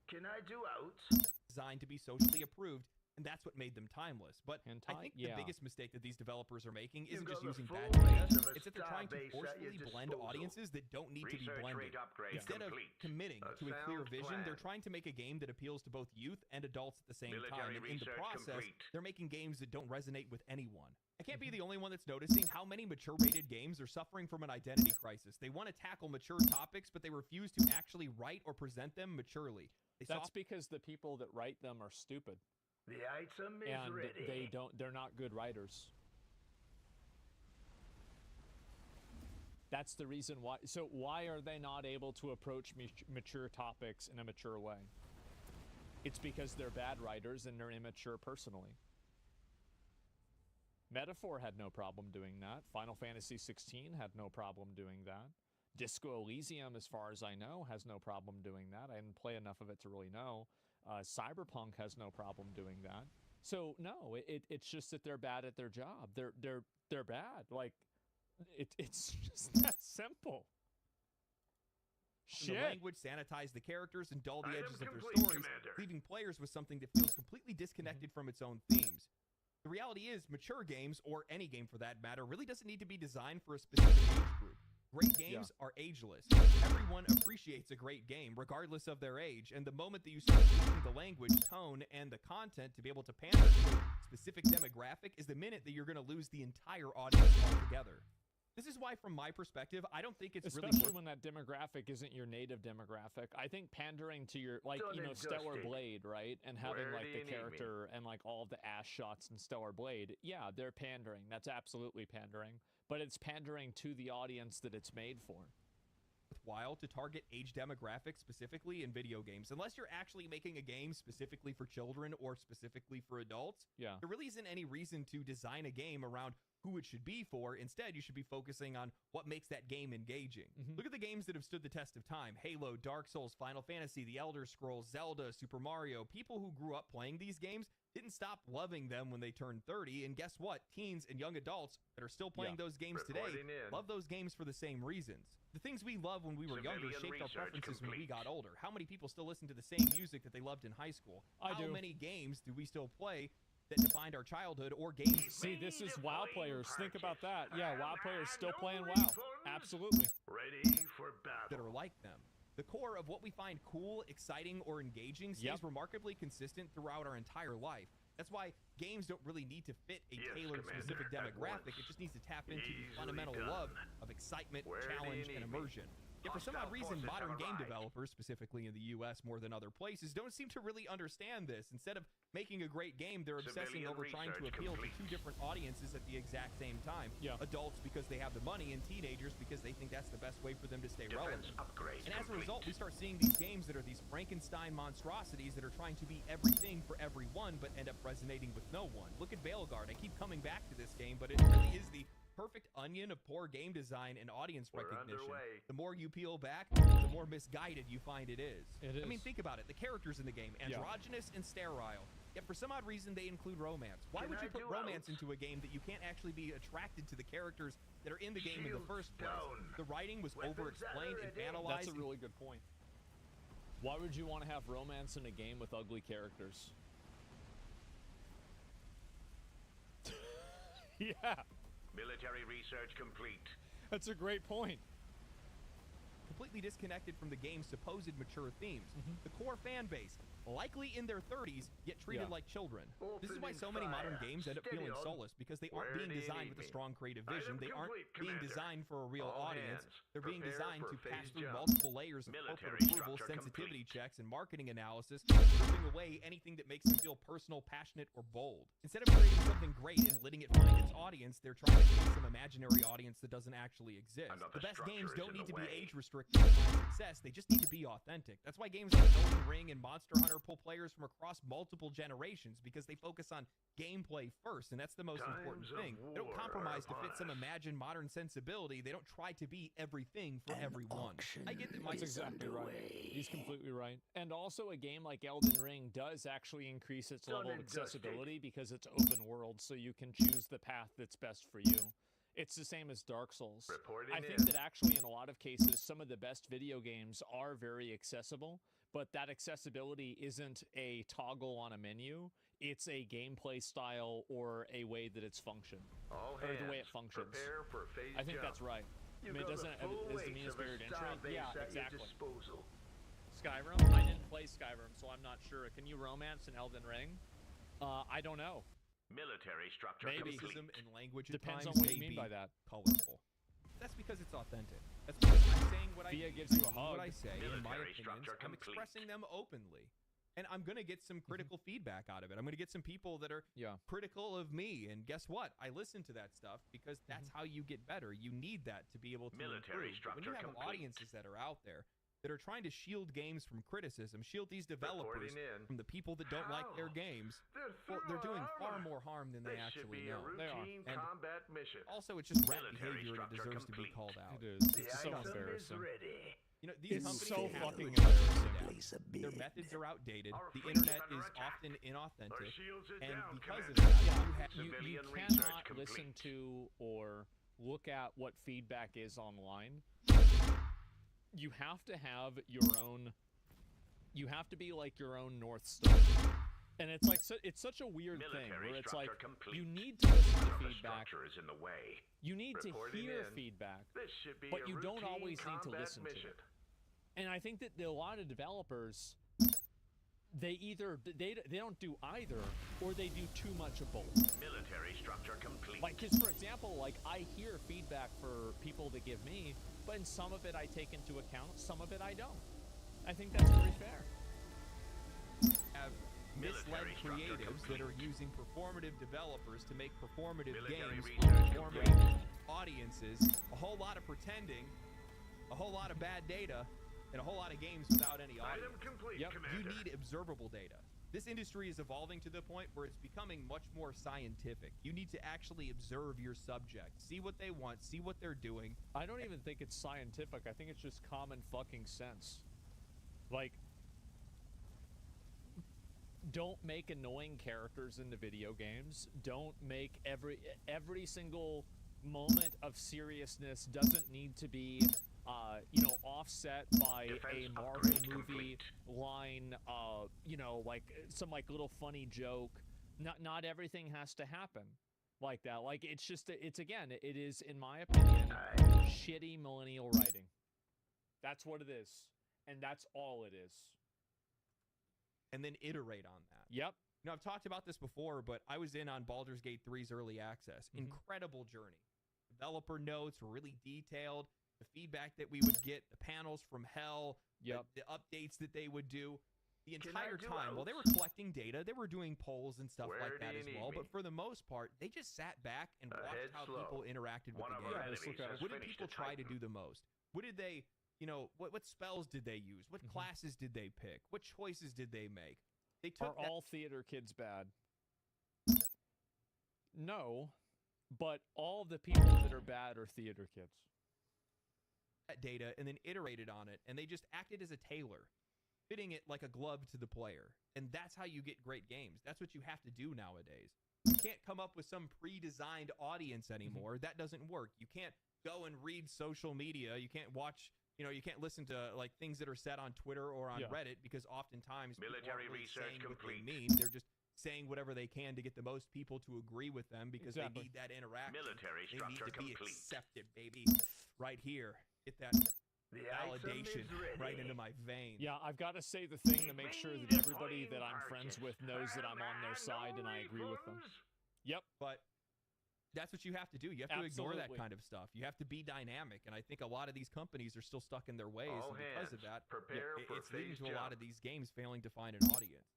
C: Can I do outs?
B: Designed to be socially approved, and that's what made them timeless. But I think the biggest mistake that these developers are making isn't just using bad data, it's that they're trying to forcefully blend audiences that don't need to be blended. Instead of committing to a clear vision, they're trying to make a game that appeals to both youth and adults at the same time. And in the process, they're making games that don't resonate with anyone. I can't be the only one that's noticing how many mature-rated games are suffering from an identity crisis. They want to tackle mature topics, but they refuse to actually write or present them maturely.
A: That's because the people that write them are stupid.
C: The item is
A: and
C: ready.
A: they're not good writers. That's the reason why. So why are they not able to approach mature topics in a mature way? It's because they're bad writers and they're immature personally. Metaphor had no problem doing that. Final Fantasy 16 had no problem doing that. Disco Elysium, as far as I know, has no problem doing that. I didn't play enough of it to really know. Cyberpunk has no problem doing that. So no, it's just that they're bad at their job. They're bad. Like it's just that simple.
B: The
A: Shit.
B: language, sanitize the characters, and dull the
C: Item
B: edges of their
C: complete,
B: stories,
C: Commander.
B: leaving players with something that feels completely disconnected from its own themes. The reality is, mature games, or any game for that matter, really doesn't need to be designed for a specific age group. Great games are ageless. Everyone appreciates a great game, regardless of their age, and the moment that you start using the language, tone, and the content to be able to pander to a specific demographic is the minute that you're going to lose the entire audience altogether. This is why, from my perspective, I don't think it's
A: especially
B: really
A: when that demographic isn't your native demographic. I think pandering to your, like,
C: Done
A: you know,
C: and
A: Stellar
C: dusted.
A: Blade, right? And having,
C: Where
A: like,
C: do
A: the
C: you need me?
A: character and, like, all of the ass shots in Stellar Blade. Yeah, they're pandering. That's absolutely pandering. But it's pandering to the audience that it's made for.
B: worthwhile to target age demographics specifically in video games. Unless you're actually making a game specifically for children or specifically for adults,
A: Yeah.
B: there really isn't any reason to design a game around who it should be for. Instead, you should be focusing on what makes that game engaging. Look at the games that have stood the test of time. Halo, Dark Souls, Final Fantasy, The Elder Scrolls, Zelda, Super Mario. People who grew up playing these games didn't stop loving them when they turned 30. And guess what? Teens and young adults that are still playing those games today
C: Reporting in.
B: love those games for the same reasons. The things we loved when we were younger
C: Civilian
B: shaped our
C: research
B: preferences when we
C: complete.
B: got older. How many people still listen to the same music that they loved in high school?
A: I
B: How
A: do.
B: many games do we still play that defined our childhood, or games
A: See, this is
C: Made a
A: WoW
C: fine
A: players. Think about that.
C: purchase.
A: Yeah, WoW players still
C: No
A: playing WoW.
C: refunds.
A: Absolutely.
C: Ready for
B: that
C: battle.
B: are like them? The core of what we find cool, exciting, or engaging stays
A: Yep.
B: remarkably consistent throughout our entire life. That's why games don't really need to fit a
C: Yes,
B: tailored
C: Commander.
B: specific
C: At
B: demographic.
C: once.
B: It just needs to tap into the
C: Easily
B: fundamental
C: done.
B: love of excitement,
C: Where do you
B: challenge,
C: need
B: and
C: me?
B: immersion. Yet for some
C: Hostile
B: odd reason,
C: forces
B: modern
C: have
B: game
C: arrived.
B: developers, specifically in the US more than other places, don't seem to really understand this. Instead of making a great game, they're obsessing
C: Civilian
B: over trying to
C: research
B: appeal
C: complete.
B: to two different audiences at the exact same time.
A: Yeah.
B: Adults because they have the money, and teenagers because they think that's the best way for them to stay relevant.
C: Defense upgrade
B: And as a
C: complete.
B: result, we start seeing these games that are these Frankenstein monstrosities that are trying to be everything for everyone, but end up resonating with no one. Look at Veilguard. I keep coming back to this game, but it really is the perfect onion of poor game design and audience
C: We're
B: recognition.
C: underway.
B: The more you peel back, the more misguided you find it is.
A: It
B: I mean,
A: is.
B: think about it. The characters in the game, androgynous and sterile. Yet for some odd reason, they include romance. Why
C: Can
B: would you
C: I
B: put
C: do
B: romance
C: else?
B: into a game that you can't actually be attracted to the characters that are in the game in the
C: Shields
B: first place?
C: down.
B: The writing was
C: Weapons
B: over-explained
C: at
B: and
C: ready.
B: banalized.
A: That's a really good point. Why would you want to have romance in a game with ugly characters? Yeah,
C: Military research complete.
A: that's a great point.
B: completely disconnected from the game's supposed mature themes. The core fan base, likely in their 30s, yet treated
A: Yeah.
B: like children. This is why
C: Opening
B: so many modern
C: fire.
B: games end up
C: Steady
B: feeling
C: on.
B: soulless, because they aren't
C: Where
B: being
C: do you
B: designed
C: need
B: with a
C: me?
B: strong creative
C: Item
B: vision. They aren't
C: complete,
B: being
C: Commander.
B: designed for a real
C: All
B: audience.
C: hands,
B: They're being
C: prepare
B: designed
C: for
B: to pass
C: phase
B: through
C: jump.
B: multiple layers of
C: Military
B: corporate approval,
C: structure
B: sensitivity
C: complete.
B: checks, and marketing analysis, stripping away anything that makes them feel personal, passionate, or bold. Instead of creating something great and letting it find its audience, they're trying to chase some imaginary audience that doesn't actually exist.
C: Another
B: The best games
C: structure
B: don't
C: is
B: need
C: in
B: to
C: the
B: be
C: way.
B: age restricted to find success. They just need to be authentic. That's why games like Elden Ring and Monster Hunter pull players from across multiple generations, because they focus on gameplay first, and that's the most important
C: Times of
B: thing. They don't
C: war
B: compromise to
C: are
B: fit some
C: upon us.
B: imagined modern sensibility. They don't try to be everything for everyone. I get that my
A: That's exactly right. He's completely right. And also, a game like Elden Ring does actually increase its
C: Done
A: level of
C: and dusted.
A: accessibility because it's open world, so you can choose the path that's best for you. It's the same as Dark Souls.
C: Reporting
A: I think
C: in.
A: that actually, in a lot of cases, some of the best video games are very accessible, but that accessibility isn't a toggle on a menu. It's a gameplay style or a way that it's functioned.
C: All
A: Or
C: hands,
A: the way it functions.
C: Prepare for phase
A: I think
C: jump.
A: that's right.
C: You
A: I mean, it
C: got
A: doesn't
C: the full
A: is the
C: weight
A: means
C: of a
A: spirit
C: star
A: entry.
C: base
A: Yeah,
C: at your
A: exactly.
C: disposal.
A: Skyrim? I didn't play Skyrim, so I'm not sure. Can you romance in Elden Ring? I don't know.
C: Military structure
A: Maybe.
C: complete.
B: Criticism and language
A: Depends
B: at
A: on
B: times
A: what you
B: may
A: mean
B: be
A: by that.
B: colorful. That's because it's authentic. That's because I'm saying what I
A: Via
B: mean.
A: gives you a
B: I mean what
A: hug.
B: I say, in my
C: Military
B: opinions,
C: structure
B: I'm
C: complete.
B: expressing them openly. And I'm going to get some critical feedback out of it. I'm going to get some people that are critical of me. And guess what? I listen to that stuff because that's how you get better. You need that to be able to
C: Military
B: improve. But when you have
C: complete.
B: audiences that are out there that are trying to shield games from criticism, shield these developers from the people that don't like their games, well, they're doing far more harm than they actually know.
C: They are.
B: And
C: combat mission.
B: also, it's just rat behavior and it deserves to be called out.
A: It is. It's so embarrassing.
B: You know, these companies
A: so
B: have
A: fucking
B: to
A: embarrassing.
B: Their methods are outdated.
C: Our
B: The
C: fleet's
B: internet
C: under
B: is
C: attack.
B: often inauthentic.
C: Our shields are
B: And
C: down,
B: because of
C: Commander.
B: that,
A: You
C: Civilian
A: cannot
C: research
A: listen
C: complete.
A: to or look at what feedback is online. You have to have your own. You have to be like your own North Star. And it's like it's such a weird thing where it's like you need to listen to feedback.
C: Is in the way.
A: You need to
C: Reporting
A: hear
C: in.
A: feedback,
C: This should be
A: but
C: a
A: you don't
C: routine
A: always need to
C: combat
A: listen to
C: mission.
A: it. And I think that a lot of developers, they don't do either, or they do too much of both.
C: Military structure complete.
A: Like, cause for example, like I hear feedback for people that give me, but in some of it I take into account, some of it I don't. I think that's very fair.
B: Have misled creatives that are using performative developers to make performative games for performative audiences, a whole lot of pretending, a whole lot of bad data, and a whole lot of games without any audience.
C: Item complete,
A: Yep.
C: Commander.
B: You need observable data. This industry is evolving to the point where it's becoming much more scientific. You need to actually observe your subject, see what they want, see what they're doing.
A: I don't even think it's scientific. I think it's just common fucking sense. Like, don't make annoying characters in the video games. Don't make every single moment of seriousness doesn't need to be offset by
C: Defense
A: a Marvel
C: upgrade
A: movie
C: complete.
A: line, like some like little funny joke. Not everything has to happen like that. Like it is, in my opinion, shitty millennial writing. That's what it is. And that's all it is.
B: And then iterate on that.
A: Yep.
B: You know, I've talked about this before, but I was in on Baldur's Gate 3's early access. Incredible journey. Developer notes were really detailed. The feedback that we would get, the panels from hell, the updates that they would do. The entire time, while they were collecting data, they were doing polls and stuff like that as well. But for the most part, they just sat back and watched how people interacted with the game. What did people try to do the most? What did they, what spells did they use? What classes did they pick? What choices did they make? They took
A: Are all theater kids bad? No, but all the people that are bad are theater kids.
B: that data and then iterated on it, and they just acted as a tailor, fitting it like a glove to the player. And that's how you get great games. That's what you have to do nowadays. You can't come up with some pre-designed audience anymore. That doesn't work. You can't go and read social media. You can't watch, you can't listen to like things that are said on Twitter or on Reddit, because oftentimes
C: Military
B: people aren't really
C: research
B: saying
C: complete.
B: what they mean. They're just saying whatever they can to get the most people to agree with them, because they need that interaction.
C: Military
B: They need
C: structure
B: to be
C: complete.
B: accepted, baby. Right here. Get that
C: The
B: validation
C: item is ready.
B: right into my veins.
A: Yeah, I've got to say the thing to make sure that everybody that I'm friends with knows that I'm on their side and I agree with them. Yep.
B: But that's what you have to do. You have to ignore that
A: Absolutely.
B: kind of stuff. You have to be dynamic. And I think a lot of these companies are still stuck in their ways.
C: All
B: And because of
C: hands,
B: that,
C: prepare for
B: it's leading
C: phase
B: to a lot
C: jump.
B: of these games failing to find an audience.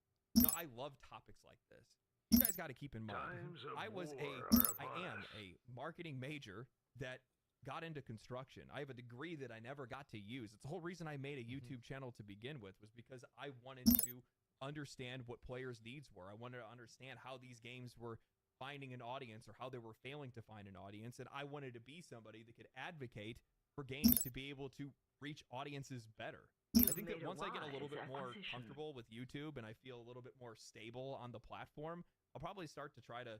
B: I love topics like this. You guys got to keep in mind,
C: Times of
B: I am
C: war
B: a marketing major that got into construction. I have a degree that I never got to use. It's the whole reason I made a YouTube channel to begin with, was because I wanted to understand what players' needs were. I wanted to understand how these games were finding an audience or how they were failing to find an audience. And I wanted to be somebody that could advocate for games to be able to reach audiences better. I think that once I get a little bit more comfortable with YouTube and I feel a little bit more stable on the platform, I'll probably start to try to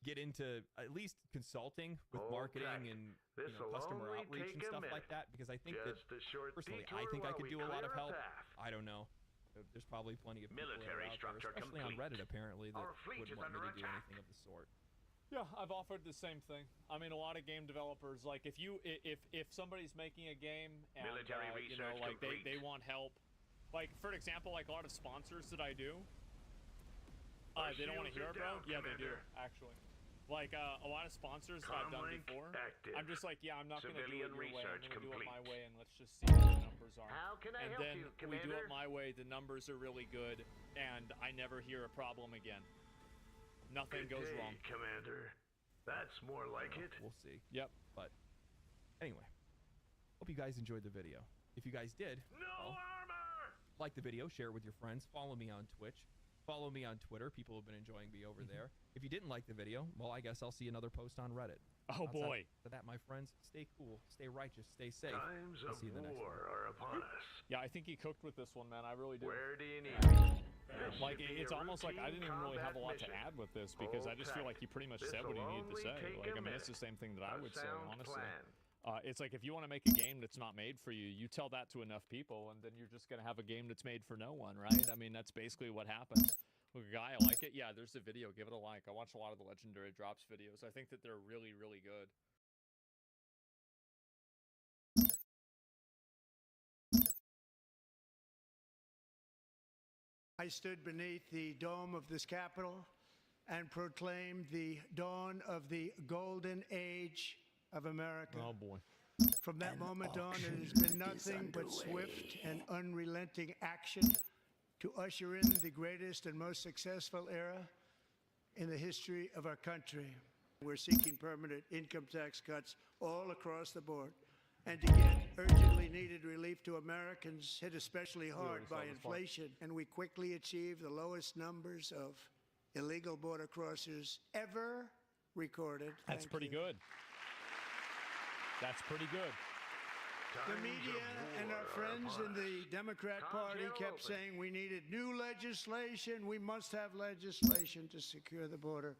B: get into at least consulting with marketing and customer outreach and stuff like that, because I think that personally, I think I could do a lot of help. I don't know. There's probably plenty of people that are out there, especially on Reddit apparently, that wouldn't want me to do anything of the sort.
A: Yeah, I've offered the same thing. I mean, a lot of game developers, like if somebody's making a game and they want help, like for example, like a lot of sponsors that I do, they don't want to hear it, bro. Yeah, they do actually. Like a lot of sponsors that I've done
C: Comlink
A: before,
C: active.
A: I'm just like, yeah, I'm not going to do it
C: Civilian
A: your way. I'm
C: research
A: going to do it my
C: complete.
A: way, and let's just see what the numbers are.
C: How can I
A: and
C: help
A: then
C: you,
A: we do it
C: Commander?
A: my way. The numbers are really good, and I never hear a problem again. Nothing
C: Good
A: goes
C: day,
A: wrong.
C: Commander. That's more like it.
B: We'll see.
A: Yep.
B: But anyway, hope you guys enjoyed the video. If you guys did,
C: No
B: well,
C: armor!
B: like the video, share it with your friends, follow me on Twitch, follow me on Twitter. People have been enjoying me over there. If you didn't like the video, well, I guess I'll see another post on Reddit.
A: Oh boy.
B: For that, my friends, stay cool, stay righteous, stay safe.
C: Times
B: I'll
C: of
B: see you in the next
C: war
B: one.
C: are upon us.
A: Yeah, I think he cooked with this one, man. I really do.
C: Where do you need me? This
A: Like,
C: should be
A: it's
C: a
A: almost like I
C: routine
A: didn't even really have a lot
C: combat
A: to
C: mission.
A: add with this because I just feel like he pretty much said what he needed to say. Like, I mean, it's the same thing that I would say, honestly. It's like if you want to make a game that's not made for you, you tell that to enough people, and then you're just going to have a game that's made for no one, right? I mean, that's basically what happens. Look, guy, I like it. Yeah, there's the video. Give it a like. I watch a lot of the Legendary Drops videos. I think that they're really, really good.
D: I stood beneath the dome of this Capitol and proclaimed the dawn of the golden age of America.
A: Oh, boy.
D: From that moment on, it has been nothing but swift and unrelenting action to usher in the greatest and most successful era in the history of our country. We're seeking permanent income tax cuts all across the board and to get urgently needed relief to Americans hit especially hard by inflation. And we quickly achieved the lowest numbers of illegal border crossers ever recorded.
A: That's pretty good. That's pretty good.
D: The media and our friends in the Democrat Party kept saying we needed new legislation. We must have legislation to secure the border.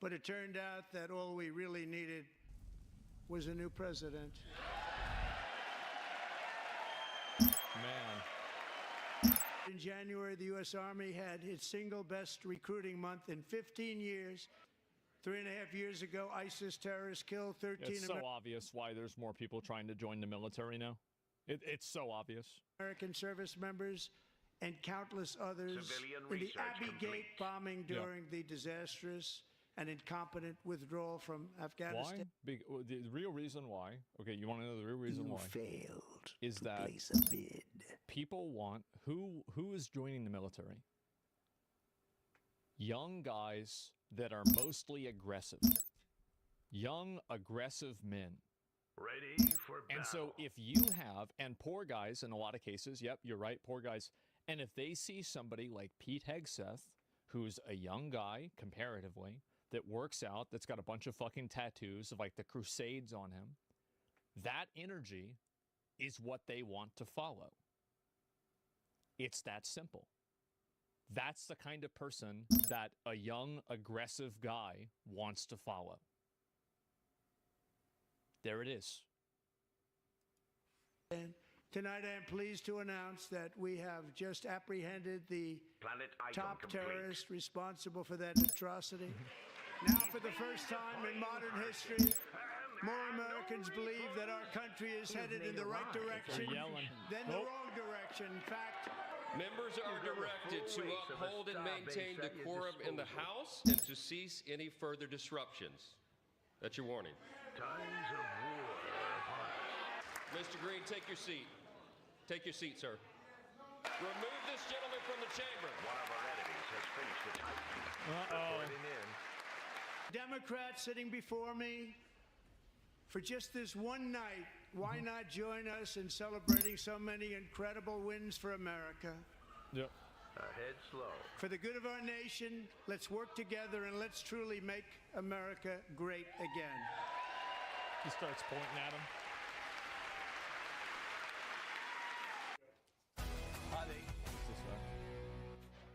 D: But it turned out that all we really needed was a new president.
A: Man.
D: In January, the U.S. Army had its single best recruiting month in 15 years. 3.5 years ago, ISIS terrorists killed 13
A: It's so obvious why there's more people trying to join the military now. It's so obvious.
D: American service members and countless others in the Abbey Gate bombing during the disastrous and incompetent withdrawal from Afghanistan.
A: Why? The real reason why, okay, you want to know the real reason why?
D: Failed
A: is
D: to
A: that
D: place a bid.
A: People want, who is joining the military? Young guys that are mostly aggressive. Young, aggressive men.
C: Ready for battle.
A: And so if you have, and poor guys in a lot of cases, yep, you're right, poor guys, and if they see somebody like Pete Hegseth, who's a young guy, comparatively, that works out, that's got a bunch of fucking tattoos of like the Crusades on him, that energy is what they want to follow. It's that simple. That's the kind of person that a young, aggressive guy wants to follow. There it is.
D: And tonight I am pleased to announce that we have just apprehended the top terrorist responsible for that atrocity. Now, for the first time in modern history, more Americans believe that our country is headed in the right direction than the wrong direction. In fact,
E: members are directed to uphold and maintain decorum in the House and to cease any further disruptions. That's your warning.
C: Times of war are upon us.
E: Mr. Green, take your seat. Take your seat, sir. Remove this gentleman from the chamber.
C: One of our enemies has finished the typing. Reporting in.
D: Democrats sitting before me, for just this one night, why not join us in celebrating so many incredible wins for America?
A: Yep.
C: Ahead slow.
D: For the good of our nation, let's work together and let's truly make America great again.
A: He starts pointing at him.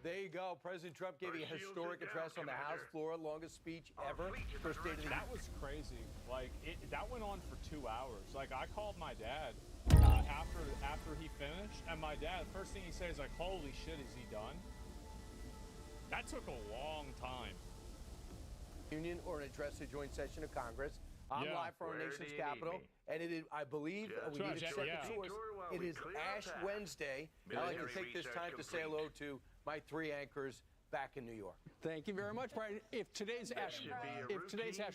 F: There you go. President Trump gave a historic address on the House floor, longest speech ever. First State of the
A: That was crazy. Like, that went on for 2 hours. Like, I called my dad after he finished, and my dad, first thing he says, like, holy shit, is he done? That took a long time.
F: Union or an address to joint session of Congress. I'm live from our nation's capital, and it is, I believe, we need a second source. It is Ash Wednesday. I'd like to take this time to say hello to my three anchors, back in New York.
G: Thank you very much, Brian. If today's Ash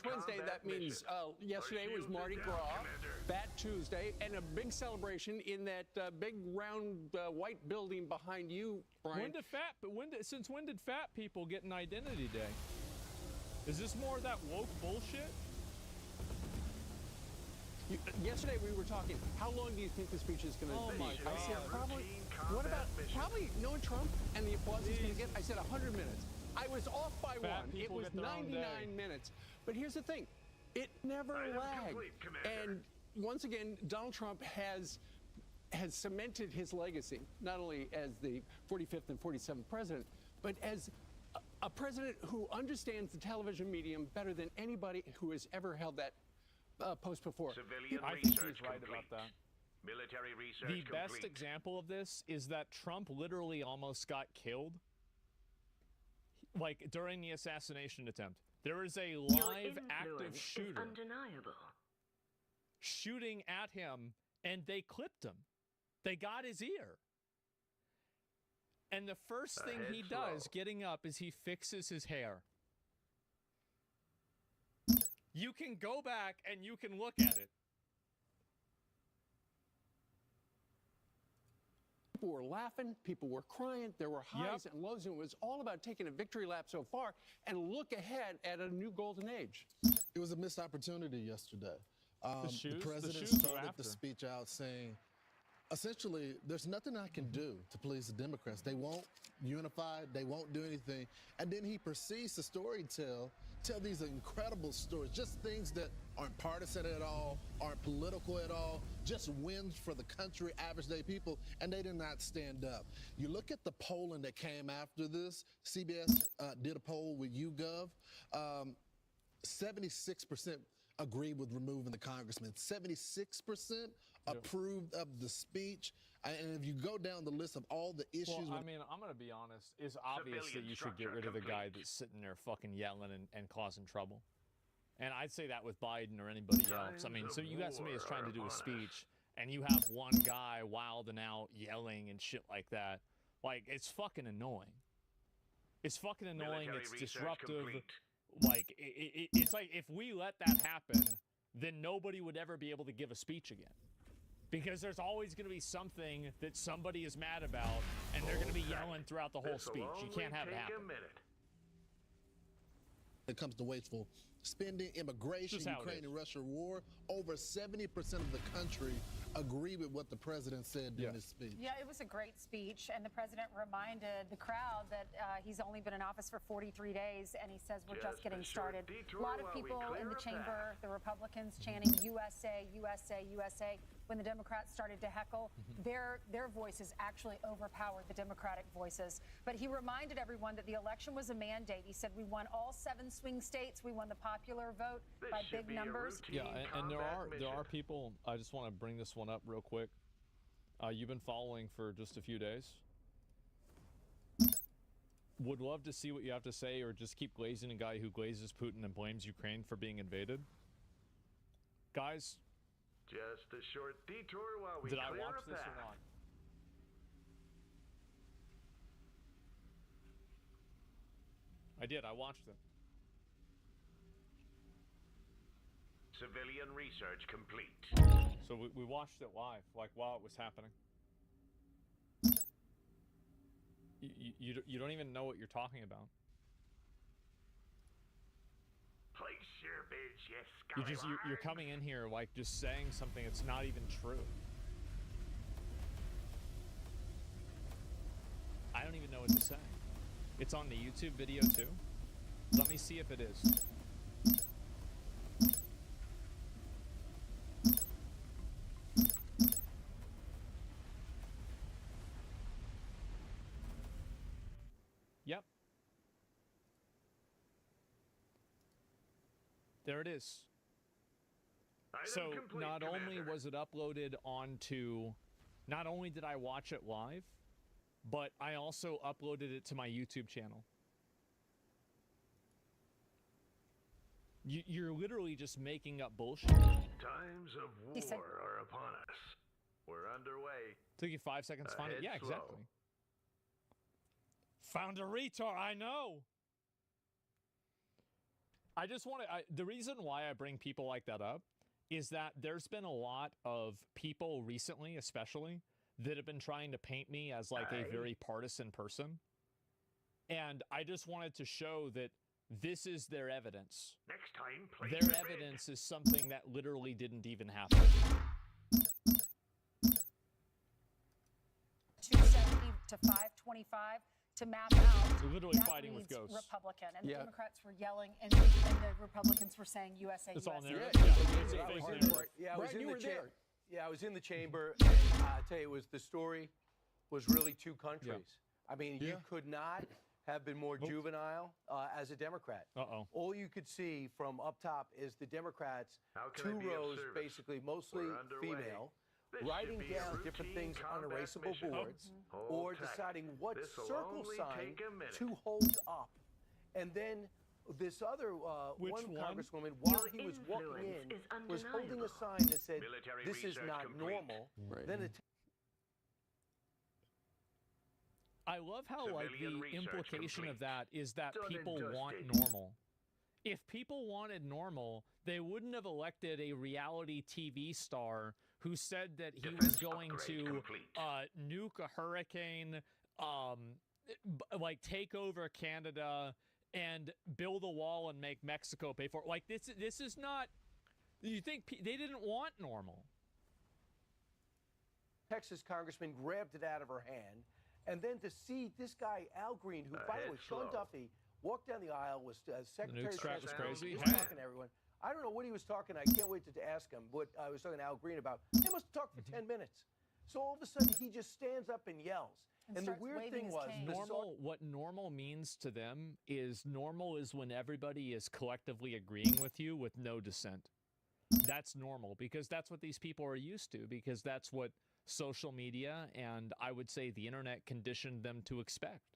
G: Wednesday, that means yesterday was Mardi Gras, Fat Tuesday, and a big celebration in that big round white building behind you, Brian.
A: Since when did fat people get an identity day? Is this more of that woke bullshit?
G: Yesterday we were talking, how long do you think the speech is going to be?
A: My God.
G: I said probably knowing Trump and the applause he's going to get, I said 100 minutes. I was off by one. It was 99 minutes. But here's the thing. It never lagged. And once again, Donald Trump has cemented his legacy, not only as the 45th and 47th president, but as a president who understands the television medium better than anybody who has ever held that post before.
A: I think he's right about that.
C: Military research
A: The best example of this is that Trump literally almost got killed, like during the assassination attempt. There is a live active shooter shooting at him, and they clipped him. They got his ear. And the first thing he does getting up is he fixes his hair. You can go back and you can look at it.
G: People were laughing, people were crying, there were highs and lows, and it was all about taking a victory lap so far and look ahead at a new golden age.
H: It was a missed opportunity yesterday. The president started the speech out saying, essentially, there's nothing I can do to please the Democrats. They won't unify, they won't do anything. And then he proceeds to tell these incredible stories, just things that aren't partisan at all, aren't political at all, just wins for the country, average day people, and they did not stand up. You look at the polling that came after this. CBS did a poll with YouGov. 76% agreed with removing the congressman. 76% approved of the speech. And if you go down the list of all the issues...
A: Well, I mean, I'm going to be honest. It's obvious that you should get rid of the guy that's sitting there fucking yelling and causing trouble. And I'd say that with Biden or anybody else. I mean, so you got somebody that's trying to do a speech, and you have one guy wilding out, yelling and shit like that. Like, it's fucking annoying. It's fucking annoying. It's disruptive. Like, it's like if we let that happen, then nobody would ever be able to give a speech again. Because there's always going to be something that somebody is mad about, and they're going to be yelling throughout the whole speech. You can't have it happen.
H: When it comes to wasteful spending, immigration, Ukraine and Russia war, over 70% of the country agree with what the president said in his speech.
I: Yeah, it was a great speech, and the president reminded the crowd that he's only been in office for 43 days, and he says we're just getting started. A lot of people in the chamber, the Republicans, chanting USA, USA, USA. When the Democrats started to heckle, their voices actually overpowered the Democratic voices. But he reminded everyone that the election was a mandate. He said we won all 7 swing states. We won the popular vote by big numbers.
A: Yeah, and there are people. I just want to bring this one up real quick. You've been following for just a few days. Would love to see what you have to say, or just keep glazing a guy who glazes Putin and blames Ukraine for being invaded. Guys.
C: Just a short detour while we
A: Did I watch this or not? I did. I watched it.
C: Civilian research complete.
A: So we watched it live, like while it was happening. You don't even know what you're talking about.
C: Place your bids, yes,
A: You're coming in here like just saying something that's not even true. I don't even know what to say. It's on the YouTube video too. Let me see if it is. Yep. There it is. So not only was it uploaded onto, not only did I watch it live, but I also uploaded it to my YouTube channel. You're literally just making up bullshit.
C: Times of war are upon us. We're underway.
A: Took you 5 seconds to find it? Yeah, exactly. Found a retard, I know. I just want to, the reason why I bring people like that up is that there's been a lot of people recently, especially, that have been trying to paint me as like a very partisan person. And I just wanted to show that this is their evidence.
C: Next time, play
A: their evidence is something that literally didn't even happen.
I: 270 to 525 to map out.
A: Literally fighting with ghosts.
I: Republican, and the Democrats were yelling, and the Republicans were saying USA,
A: it's
I: USA.
A: all there.
F: I was in the chamber, and I tell you, the story was really two countries. I mean, you could not have been more juvenile as a Democrat. All you could see from up top is the Democrats, 2 rows, basically mostly female, writing down different things on erasable boards, or deciding what circle sign to hold up. And then this other one congresswoman, while he was walking in, was holding a sign that said, "This is not normal." Then
A: I love how like the implication of that is that people want normal. If people wanted normal, they wouldn't have elected a reality TV star who said that he was going to nuke a hurricane, like take over Canada and build a wall and make Mexico pay for it. Like this is not. You think they didn't want normal?
F: Texas congressman grabbed it out of her hand. And then to see this guy, Al Green, who, by the way, Sean Duffy, walked down the aisle, was Secretary of State,
A: crazy.
F: was talking to everyone. I don't know what he was talking. I can't wait to ask him what I was talking to Al Green about. They must have talked for 10 minutes. So all of a sudden, he just stands up and yells. And the weird thing was,
A: what normal means to them is normal is when everybody is collectively agreeing with you with no dissent. That's normal because that's what these people are used to, because that's what social media and I would say the internet conditioned them to expect.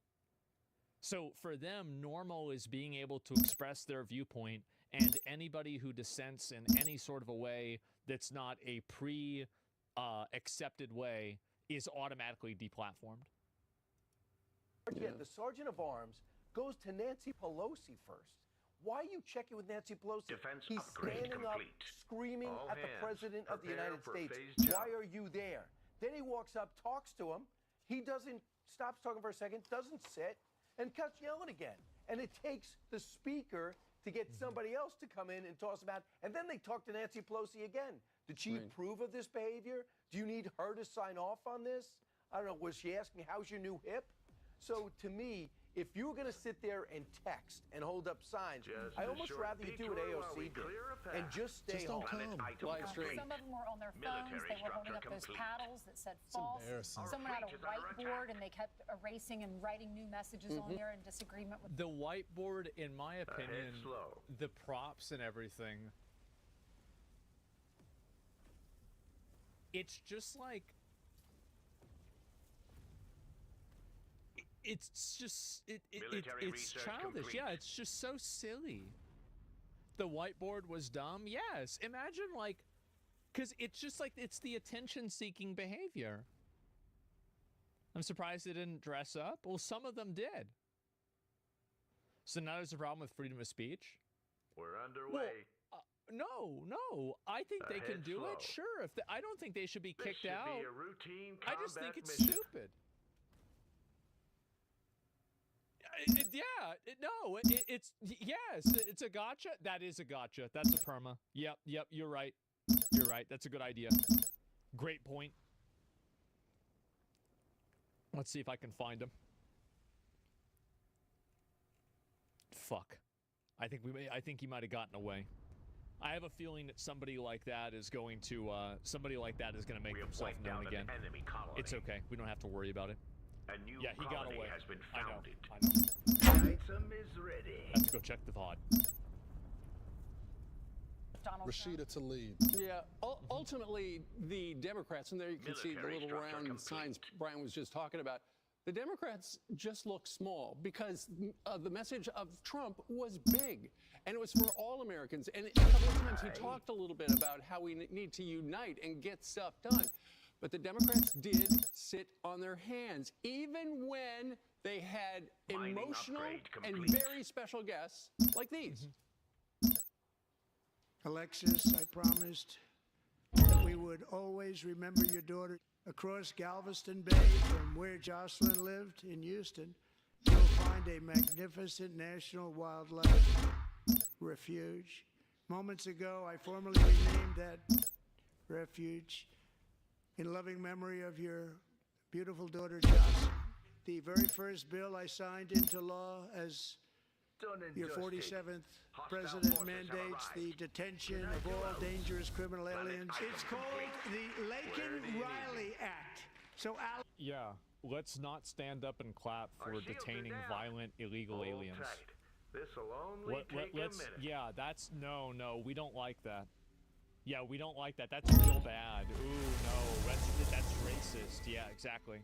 A: So for them, normal is being able to express their viewpoint, and anybody who dissents in any sort of a way that's not a accepted way is automatically deplatformed.
F: The Sergeant of Arms goes to Nancy Pelosi first. Why are you checking with Nancy Pelosi? He's standing up, screaming at the President of the United States. Why are you there? Then he walks up, talks to him. He stops talking for a second, doesn't sit, and cuts yelling again. And it takes the speaker to get somebody else to come in and toss him out. And then they talk to Nancy Pelosi again. Did she approve of this behavior? Do you need her to sign off on this? I don't know. Was she asking, how's your new hip? So to me, if you were going to sit there and text and hold up signs, I almost rather you do what AOC did and just stay home.
I: Some of them were on their phones. They were holding up those paddles that said false. Someone had a whiteboard and they kept erasing and writing new messages on there in disagreement with
A: the whiteboard. In my opinion, the props and everything, it's just like, it's just it's childish. Yeah, it's just so silly. The whiteboard was dumb. Yes, imagine like, because it's just like it's the attention-seeking behavior. I'm surprised they didn't dress up. Well, some of them did. So now there's a problem with freedom of speech.
C: We're underway.
A: Well, no. I think they can do it. Sure. I don't think they should be kicked out.
C: Be a routine
A: I just think it's
C: mission.
A: stupid. It's a gotcha. That is a gotcha. That's a perma. Yep, you're right. You're right. That's a good idea. Great point. Let's see if I can find him. Fuck. I think he might have gotten away. I have a feeling that somebody like that is going to make himself known again. It's okay. We don't have to worry about it.
C: A new
A: he got away.
C: Has been founded.
A: I know.
C: Item is ready.
A: Let's go check the VOD.
H: Rashida Tlaib.
G: Yeah, ultimately, the Democrats, and there you can see the little round signs Brian was just talking about, the Democrats just look small because the message of Trump was big, and it was for all Americans. And a couple of times he talked a little bit about how we need to unite and get stuff done. But the Democrats did sit on their hands, even when they had emotional and very special guests like these.
D: Alexis, I promised that we would always remember your daughter. Across Galveston Bay, from where Jocelyn lived in Houston, you'll find a magnificent national wildlife refuge. Moments ago, I formally renamed that refuge in loving memory of your beautiful daughter, Jocelyn. The very first bill I signed into law as your 47th president mandates the detention of all dangerous criminal aliens. It's called the Laken-Riley Act. So,
A: yeah, let's not stand up and clap for detaining violent, illegal aliens.
C: This'll only take a minute.
A: Yeah, that's no, we don't like that. Yeah, we don't like that. That's real bad. Ooh, no, that's racist. Yeah, exactly.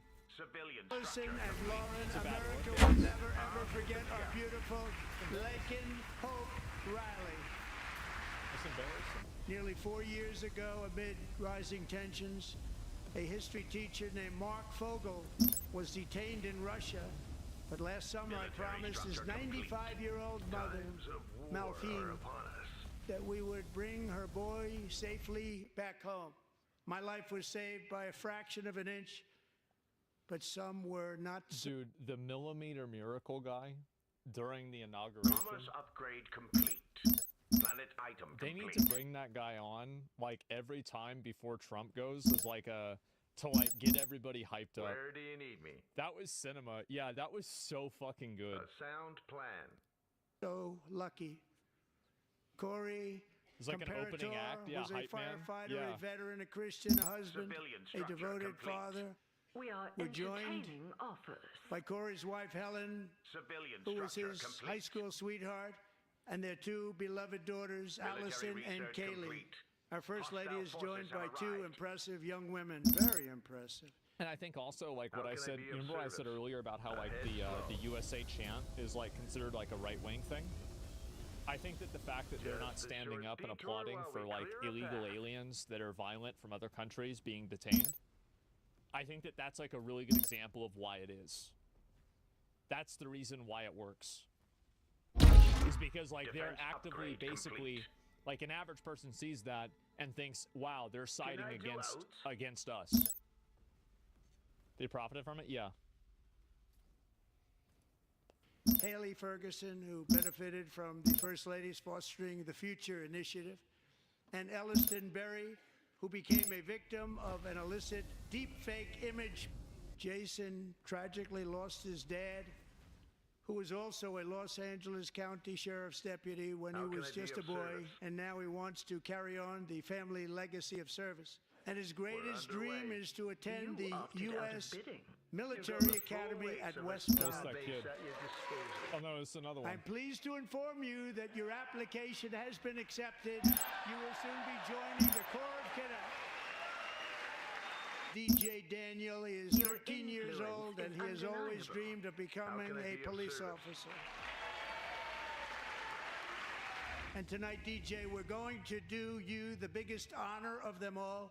D: Listen, and Lauren, America will never ever forget our beautiful Laken Hope Riley.
A: That's embarrassing.
D: Nearly 4 years ago, amid rising tensions, a history teacher named Mark Fogel was detained in Russia. But last summer, I promised his 95-year-old mother, Malphine, that we would bring her boy safely back home. My life was saved by a fraction of an inch. But some were not.
A: Dude, the millimeter miracle guy during the inauguration.
C: Promise upgrade complete. Planet item complete.
A: They need to bring that guy on like every time before Trump goes as like to like get everybody hyped up.
C: Where do you need me?
A: That was cinema. Yeah, that was so fucking good.
C: A sound plan.
D: So lucky. Corey.
A: It's like an opening act. Yeah,
D: was a
A: hype
D: firefighter,
A: man. Yeah.
D: a veteran, a Christian, a husband, a devoted father.
J: We are
D: We're joined
J: entertaining offers.
D: by Corey's wife, Helen, who was his high school sweetheart, and their two beloved daughters, Allison and Kaylee. Our First Lady is joined by two impressive young women. Very impressive.
A: And I think also, like what I said, remember what I said earlier about how like the USA chant is like considered like a right-wing thing? I think that the fact that they're not standing up and applauding for like illegal aliens that are violent from other countries being detained, I think that that's like a really good example of why it is. That's the reason why it works. Is because like they're actively basically like an average person sees that and thinks, wow, they're siding against us. They profited from it? Yeah.
D: Haley Ferguson, who benefited from the First Lady's Fostering the Future initiative, and Elliston Berry, who became a victim of an illicit deepfake image. Jason tragically lost his dad, who was also a Los Angeles County Sheriff's deputy when he was just a boy, and now he wants to carry on the family legacy of service. And his greatest dream is to attend the U.S. Military Academy at West Point.
A: Oh no, it's another one.
D: I'm pleased to inform you that your application has been accepted. You will soon be joining the Corps of Cadets. DJ Daniel is 13 years old, and he has always dreamed of becoming a police officer. And tonight, DJ, we're going to do you the biggest honor of them all.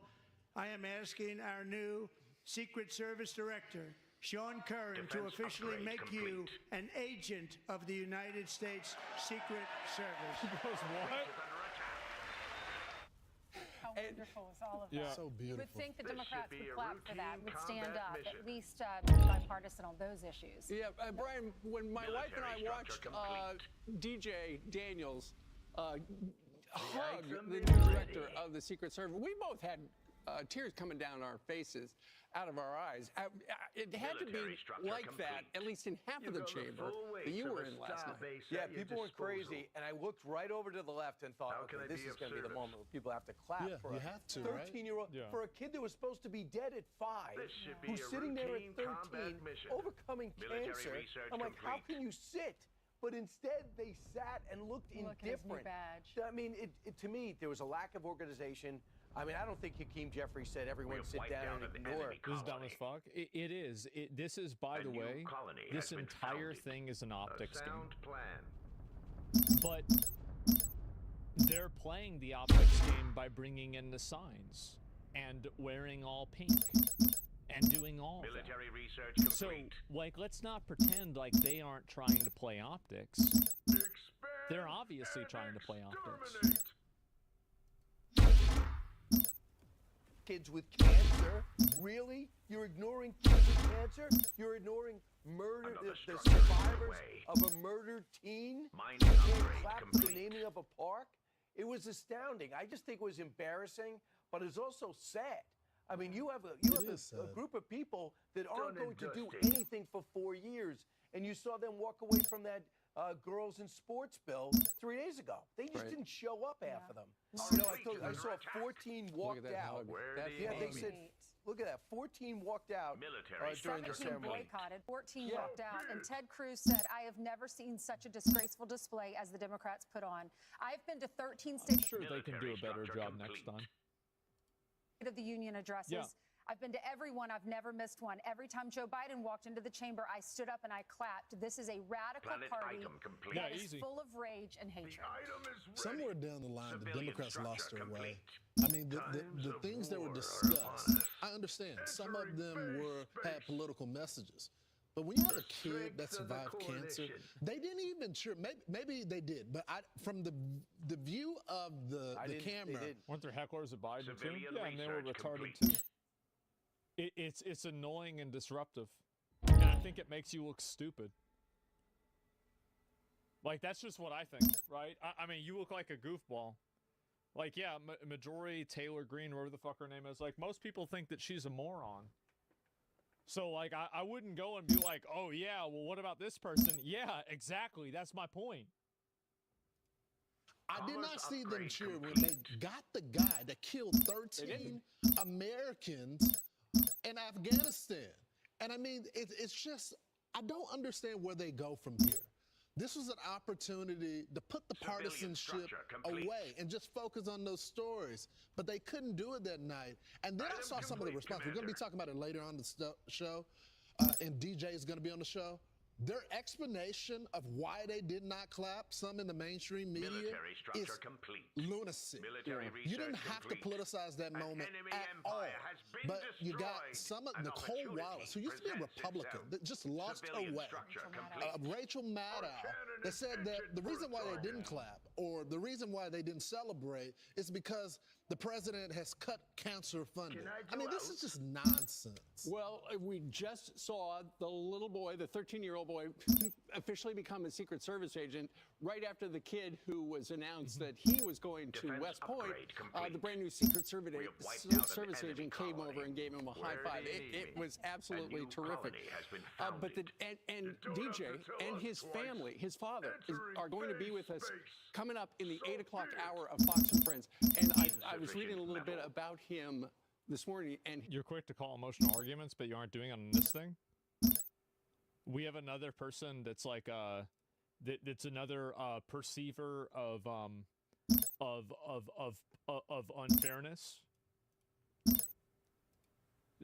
D: I am asking our new Secret Service Director, Sean Curran, to officially make you an agent of the United States Secret Service.
A: He goes, what?
I: How wonderful is all of that?
H: So beautiful.
I: You would think the Democrats would clap for that, would stand up, at least be bipartisan on those issues.
G: Yeah, Brian, when my wife and I watched DJ Daniels hug the new director of the Secret Service, we both had tears coming down our faces, out of our eyes. It had to be like that, at least in half of the chamber that you were in last night.
F: Yeah, people went crazy, and I looked right over to the left and thought, okay, this is going to be the moment where people have to clap for
H: you
F: a
H: have to,
F: 13-year-old, for a kid that was supposed to be dead at 5, who's sitting there at 13, overcoming cancer. I'm like, how can you sit? But instead, they sat and looked indifferent. I mean, to me, there was a lack of organization. I mean, I don't think Hakeem Jeffries said everyone sit down and ignore.
A: This is dumb as fuck. It is. This is, by the way, this entire thing is an optics game. But they're playing the optics game by bringing in the signs. and wearing all pink and doing all
C: Military
A: that.
C: research complete.
A: So, like, let's not pretend like they aren't trying to play optics. They're obviously trying to play optics.
F: Kids with cancer? Really? You're ignoring kids with cancer? You're ignoring murder, the survivors of a murdered teen?
C: Mining
F: You can't
C: upgrade
F: clap for the naming of a park? It was astounding. I just think it was embarrassing, but it's also sad. I mean, you have a group of people that aren't going to do anything for 4 years, and you saw them walk away from that girls in sports bill 3 days ago. They just didn't show up, half of them. You know, I saw 14 walked out. They said, look at that, 14 walked out during the
I: 17
F: ceremony.
I: boycotted, 14 walked out, and Ted Cruz said, I have never seen such a disgraceful display as the Democrats put on. I've been to 13 states.
A: I'm sure they can do a better job next time.
I: Of the union addresses.
A: Yeah.
I: I've been to every one. I've never missed one. Every time Joe Biden walked into the chamber, I stood up and I clapped. This is a radical party that is full of rage and hatred.
H: Somewhere down the line, the Democrats lost their way. I mean, the things that were discussed, I understand. Some of them had political messages. But when you have a kid that survived cancer, they didn't even maybe they did, but from the view of the camera,
A: weren't there hecklers at Biden too? Yeah, and they were retarded too. It's annoying and disruptive, and I think it makes you look stupid. Like, that's just what I think, right? I mean, you look like a goofball. Like, yeah, Marjorie Taylor Greene, whatever the fuck her name is. Like, most people think that she's a moron. So, like, I wouldn't go and be like, oh, yeah, well, what about this person? Yeah, exactly. That's my point.
H: I did not see them cheer when they got the guy that killed 13 Americans in Afghanistan. And, I mean, it's just, I don't understand where they go from here. This was an opportunity to put the partisanship away and just focus on those stories. But they couldn't do it that night. And then I saw some of the response. We're going to be talking about it later on the show. And DJ is going to be on the show. Their explanation of why they did not clap, some in the mainstream media, is lunacy. You didn't have to politicize that moment at all. But you got Nicole Wallace, who used to be a Republican, that just lost her way. Rachel Maddow, that said that the reason why they didn't clap, or the reason why they didn't celebrate, is because the president has cut cancer funding. I mean, this is just nonsense.
G: Well, we just saw the little boy, the 13-year-old boy, officially become a Secret Service agent right after the kid who was announced that he was going to West Point. The brand new Secret Service agent came over and gave him a high five. It was absolutely terrific. But DJ and his family, his father, are going to be with us coming up in the 8 o'clock hour of Fox and Friends. And I was reading a little bit about him this morning, and
A: you're quick to call emotional arguments, but you aren't doing it on this thing. We have another person that's like that's another perceiver of unfairness.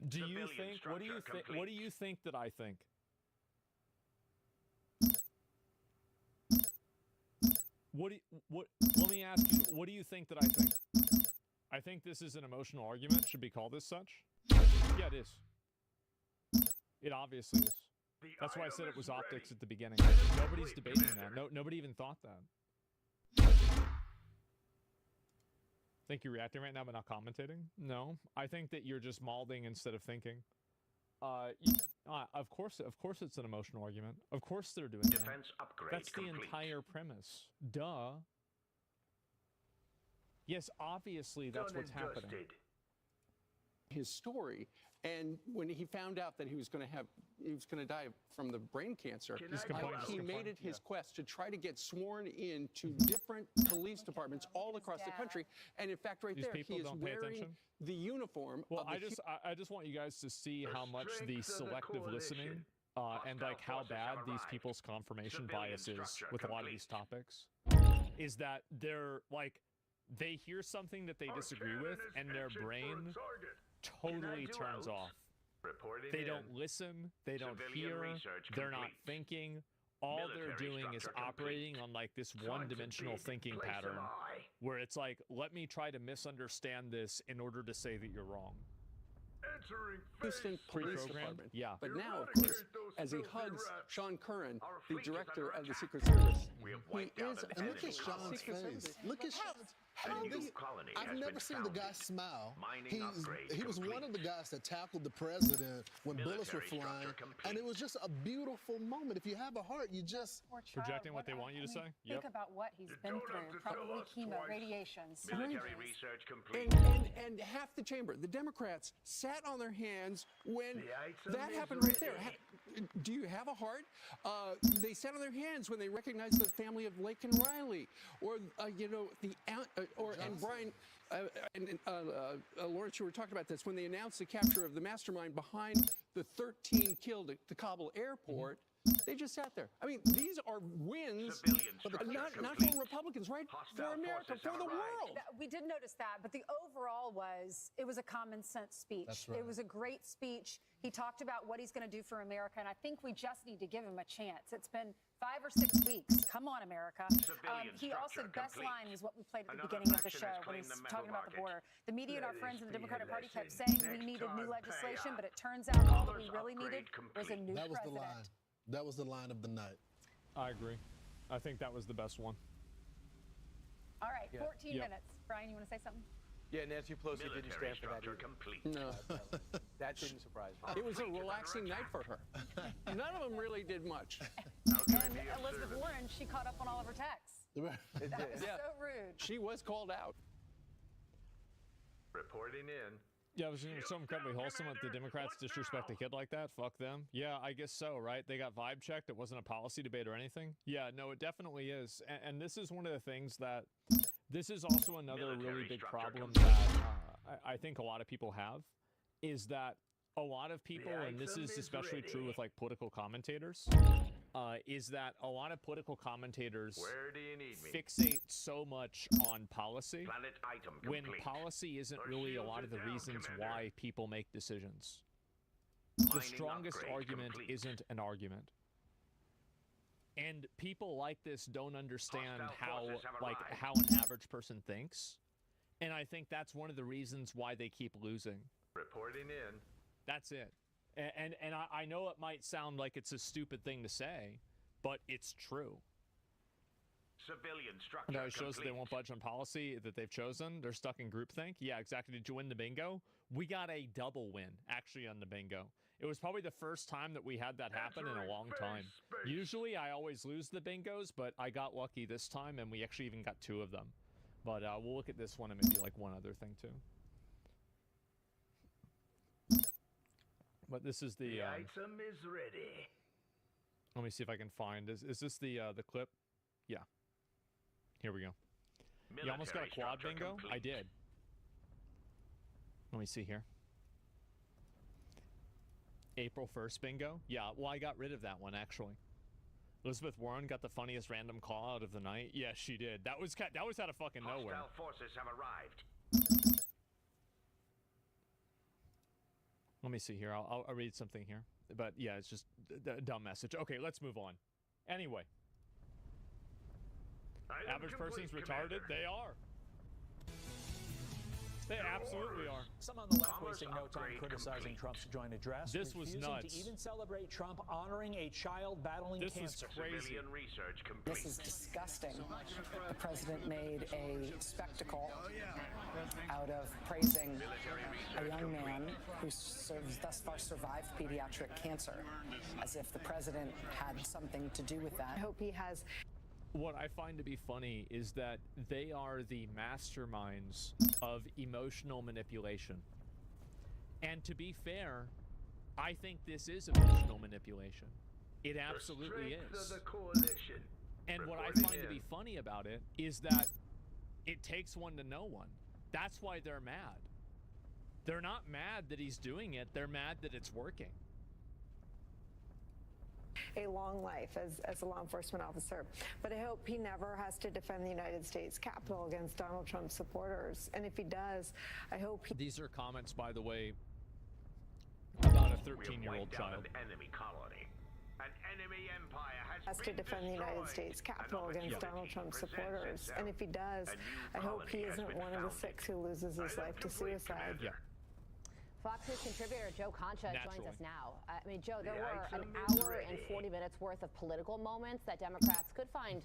A: Do you think? What do you think? What do you think that I think? Let me ask you. What do you think that I think? I think this is an emotional argument. Should be called as such. Yeah, it is. It obviously is. That's why I said it was optics at the beginning. Nobody's debating that. Nobody even thought that. Think you're reacting right now but not commentating? No. I think that you're just malding instead of thinking. Of course it's an emotional argument. Of course they're doing that. That's the entire premise. Duh. Yes, obviously that's what's happening.
G: His story, and when he found out that he was going to die from the brain cancer, he made it his quest to try to get sworn into different police departments all across the country. And in fact, right there, he is wearing the uniform.
A: Well, I just want you guys to see how much the selective listening and like how bad these people's confirmation bias is with a lot of these topics, is that they're like, they hear something that they disagree with and their brain totally turns off. They don't listen, they don't hear, they're not thinking. all they're doing is operating on like this one-dimensional thinking pattern where it's like, let me try to misunderstand this in order to say that you're wrong.
G: Houston Police
A: Pre-programmed?
G: Department.
A: Yeah.
G: But now, of course, as he hugs Sean Curran, the director of the Secret Service, he is.
H: And look at Sean's face. Look at Sean. I've never seen the guy smile. He was one of the guys that tackled the president when bullets were flying, and it was just a beautiful moment. If you have a heart, you just
A: projecting what they want you to say.
I: Think about what he's been through. Probably chemo, radiations.
C: Military research complete.
G: And half the chamber, the Democrats, sat on their hands when that happened right there. Do you have a heart? They sat on their hands when they recognized the family of Laken Riley, or and Brian and Lawrence, you were talking about this when they announced the capture of the mastermind behind the 13 killed at the Kabul airport. They just sat there. I mean, these are wins, not for Republicans, right? For America, for the world.
I: We did notice that, but the overall it was a common sense speech.
H: That's right.
I: It was a great speech. He talked about what he's going to do for America, and I think we just need to give him a chance. It's been 5 or 6 weeks. Come on, America. He also, the best line was what we played at the beginning of the show when he's talking about the border. The media and our friends in the Democratic Party kept saying we needed new legislation, but it turns out all that we really needed was a new president.
H: That was the line. That was the line of the night.
A: I agree. I think that was the best one.
I: All right, 14 minutes. Brian, you want to say something?
F: Yeah, Nancy Pelosi didn't stand for that either.
G: No.
F: That didn't surprise me.
G: It was a relaxing night for her. None of them really did much.
I: And Elizabeth Warren, she caught up on all of her texts. That was so rude.
G: She was called out.
C: Reporting in.
A: Yeah, it was so incredibly wholesome that the Democrats disrespect a kid like that. Fuck them. Yeah, I guess so, right? They got vibe checked. It wasn't a policy debate or anything. Yeah, no, it definitely is. And this is one of the things that, this is also another really big problem that I think a lot of people have, is that a lot of people, and this is especially true with like political commentators, is that a lot of political commentators fixate so much on policy when policy isn't really a lot of the reasons why people make decisions. The strongest argument isn't an argument. And people like this don't understand how an average person thinks. And I think that's one of the reasons why they keep losing.
C: Reporting in.
A: That's it. And I know it might sound like it's a stupid thing to say, but it's true.
C: Civilian structure
A: and it shows that they won't budge on policy that they've chosen. They're stuck in groupthink. Yeah, exactly. Did you win the bingo? We got a double win, actually, on the bingo. It was probably the first time that we had that happen in a long time. Usually, I always lose the bingos, but I got lucky this time, and we actually even got 2 of them. But we'll look at this one and maybe like one other thing, too. But this is the
C: item is ready.
A: Let me see if I can find. Is this the clip? Yeah. Here we go. You almost got a quad bingo? Complete. I did. Let me see here. April 1st bingo? Yeah, well, I got rid of that one, actually. Elizabeth Warren got the funniest random call out of the night. Yeah, she did. That was out of fucking nowhere.
C: Hostile forces have arrived.
A: Let me see here. I'll read something here. But yeah, it's just a dumb message. Okay, let's move on. Anyway. Average person's retarded? They are. They absolutely are.
J: Some on the left wasting no time criticizing Trump's joint address.
A: This was nuts.
J: To even celebrate Trump honoring a child battling cancer.
A: This was crazy.
K: This is disgusting. The president made a spectacle out of praising a young man who thus far survived pediatric cancer, as if the president had something to do with that. I hope he has.
A: What I find to be funny is that they are the masterminds of emotional manipulation. And to be fair, I think this is emotional manipulation. It absolutely is. And what I find to be funny about it is that it takes one to know one. That's why they're mad. They're not mad that he's doing it. They're mad that it's working.
L: A long life as a law enforcement officer, but I hope he never has to defend the United States Capitol against Donald Trump supporters. And if he does, I hope he...
A: These are comments, by the way, about a 13-year-old child.
C: An enemy colony, An enemy empire
L: has to defend the United States Capitol against Donald Trump supporters. And if he does, I hope he isn't one of the 6 who loses his life to suicide.
A: Yeah.
M: Fox News contributor Joe Concha joins us now. I mean, Joe, there were an hour and 40 minutes worth of political moments that Democrats could find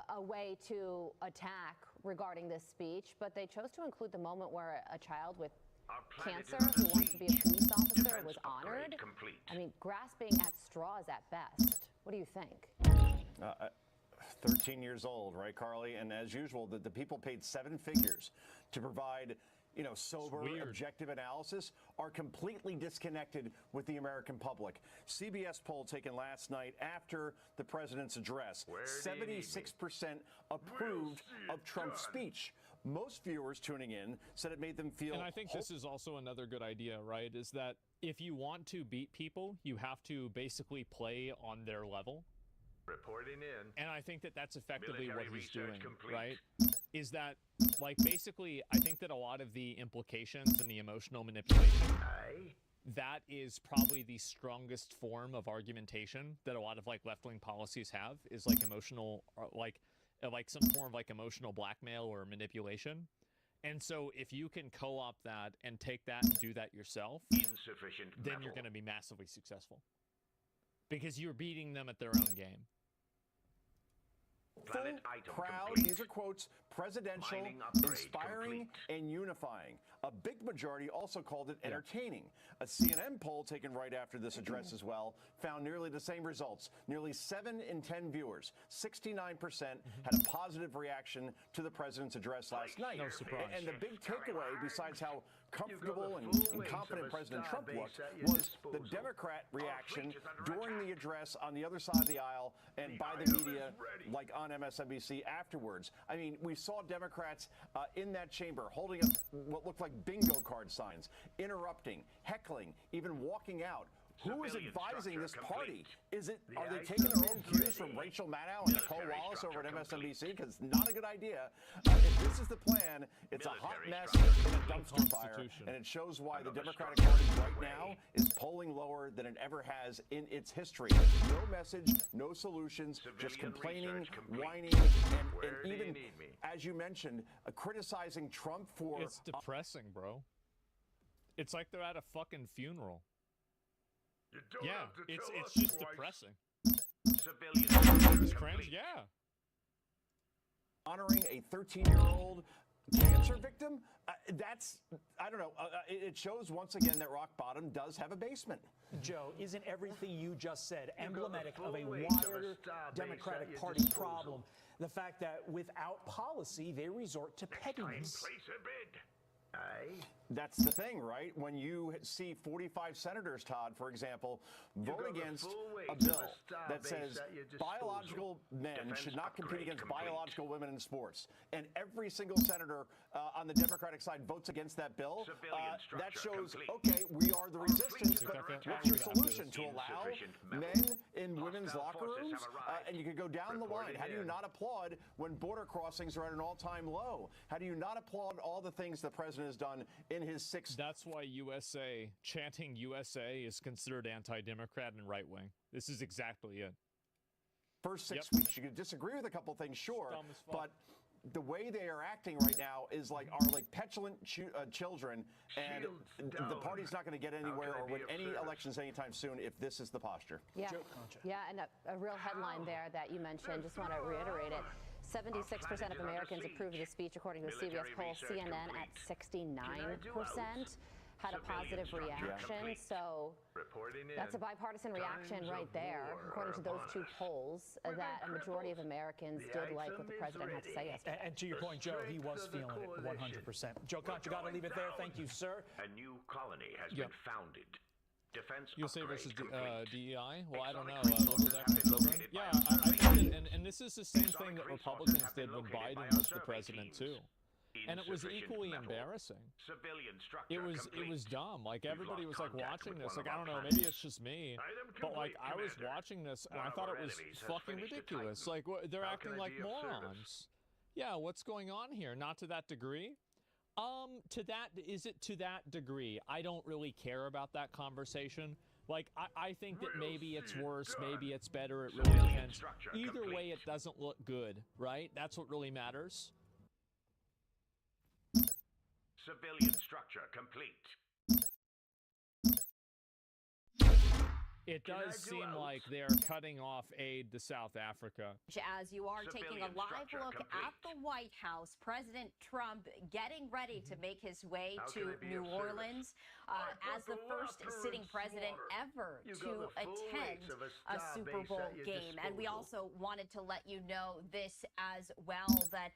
M: a way to attack regarding this speech, but they chose to include the moment where a child with cancer who wants to be a police officer was honored. I mean, grasping at straws at best. What do you think?
N: 13 years old, right, Carly? And as usual, the people paid 7 figures to provide, you know, sober, objective analysis, are completely disconnected with the American public. CBS poll taken last night after the president's address, 76% approved of Trump's speech. Most viewers tuning in said it made them feel...
A: And I think this is also another good idea, right, is that if you want to beat people, you have to basically play on their level.
C: Reporting in.
A: And I think that that's effectively what he's doing, right? Is that, like, basically, I think that a lot of the implications and the emotional manipulation, that is probably the strongest form of argumentation that a lot of, like, left-wing policies have, is, like, emotional, like some form of, like, emotional blackmail or manipulation. And so if you can co-opt that and take that and do that yourself, then you're going to be massively successful. Because you're beating them at their own game.
N: Full, proud, these are quotes, presidential, inspiring, and unifying. A big majority also called it entertaining. A CNN poll taken right after this address as well found nearly the same results. Nearly 7 in 10 viewers, 69%, had a positive reaction to the president's address last night.
A: No surprise.
N: And the big takeaway, besides how comfortable and confident President Trump looked, was the Democrat reaction during the address on the other side of the aisle and by the media, like on MSNBC afterwards. I mean, we saw Democrats in that chamber holding up what looked like bingo card signs, interrupting, heckling, even walking out. Who is advising this party? Are they taking their own cues from Rachel Maddow and Nicole Wallace over at MSNBC? Because not a good idea. If this is the plan, it's a hot mess in a dumpster fire, and it shows why the Democratic Party right now is polling lower than it ever has in its history. No message, no solutions, just complaining, whining, and even, as you mentioned, criticizing Trump for...
A: It's depressing, bro. It's like they're at a fucking funeral. Yeah, it's just depressing. Cringe, yeah.
N: Honoring a 13-year-old cancer victim? That's, I don't know, it shows once again that rock bottom does have a basement.
J: Joe, isn't everything you just said emblematic of a wider Democratic Party problem? The fact that without policy, they resort to pettiness.
N: That's the thing, right? When you see 45 senators, Todd, for example, vote against a bill that says biological men should not compete against biological women in sports, and every single senator on the Democratic side votes against that bill, that shows, okay, we are the resistance, but what's your solution? To allow men in women's locker rooms? And you could go down the line. How do you not applaud when border crossings are at an all-time low? How do you not applaud all the things the president has done in his 6...
A: That's why USA, chanting USA, is considered anti-Democrat and right-wing. This is exactly it.
N: First 6 weeks, you could disagree with a couple things, sure, but the way they are acting right now is like petulant children, and the party's not going to get anywhere or win any elections anytime soon if this is the posture.
M: Yeah, and a real headline there that you mentioned, just want to reiterate it. 76% of Americans approved of the speech, according to a CBS poll. CNN at 69% had a positive reaction. So that's a bipartisan reaction right there, according to those 2 polls, that a majority of Americans did like what the president had to say yesterday.
J: And to your point, Joe, he was feeling it 100%. Joe Concha, got to leave it there. Thank you, sir.
C: A new colony has been founded.
A: USA versus DEI? Well, I don't know. Liberals acting children? Yeah, I think that, and this is the same thing that Republicans did when Biden was the president, too. And it was equally embarrassing. It was dumb. Like, everybody was, like, watching this. Like, I don't know, maybe it's just me. But, like, I was watching this, and I thought it was fucking ridiculous. Like, they're acting like morons. Yeah, what's going on here? Not to that degree. Is it to that degree? I don't really care about that conversation Like, I think that maybe it's worse, maybe it's better, it really depends. Either way, it doesn't look good, right? That's what really matters.
C: Civilian structure complete.
A: It does seem like they're cutting off aid to South Africa.
O: As you are taking a live look at the White House, President Trump getting ready to make his way to New Orleans as the first sitting president ever to attend a Super Bowl game. And we also wanted to let you know this as well, that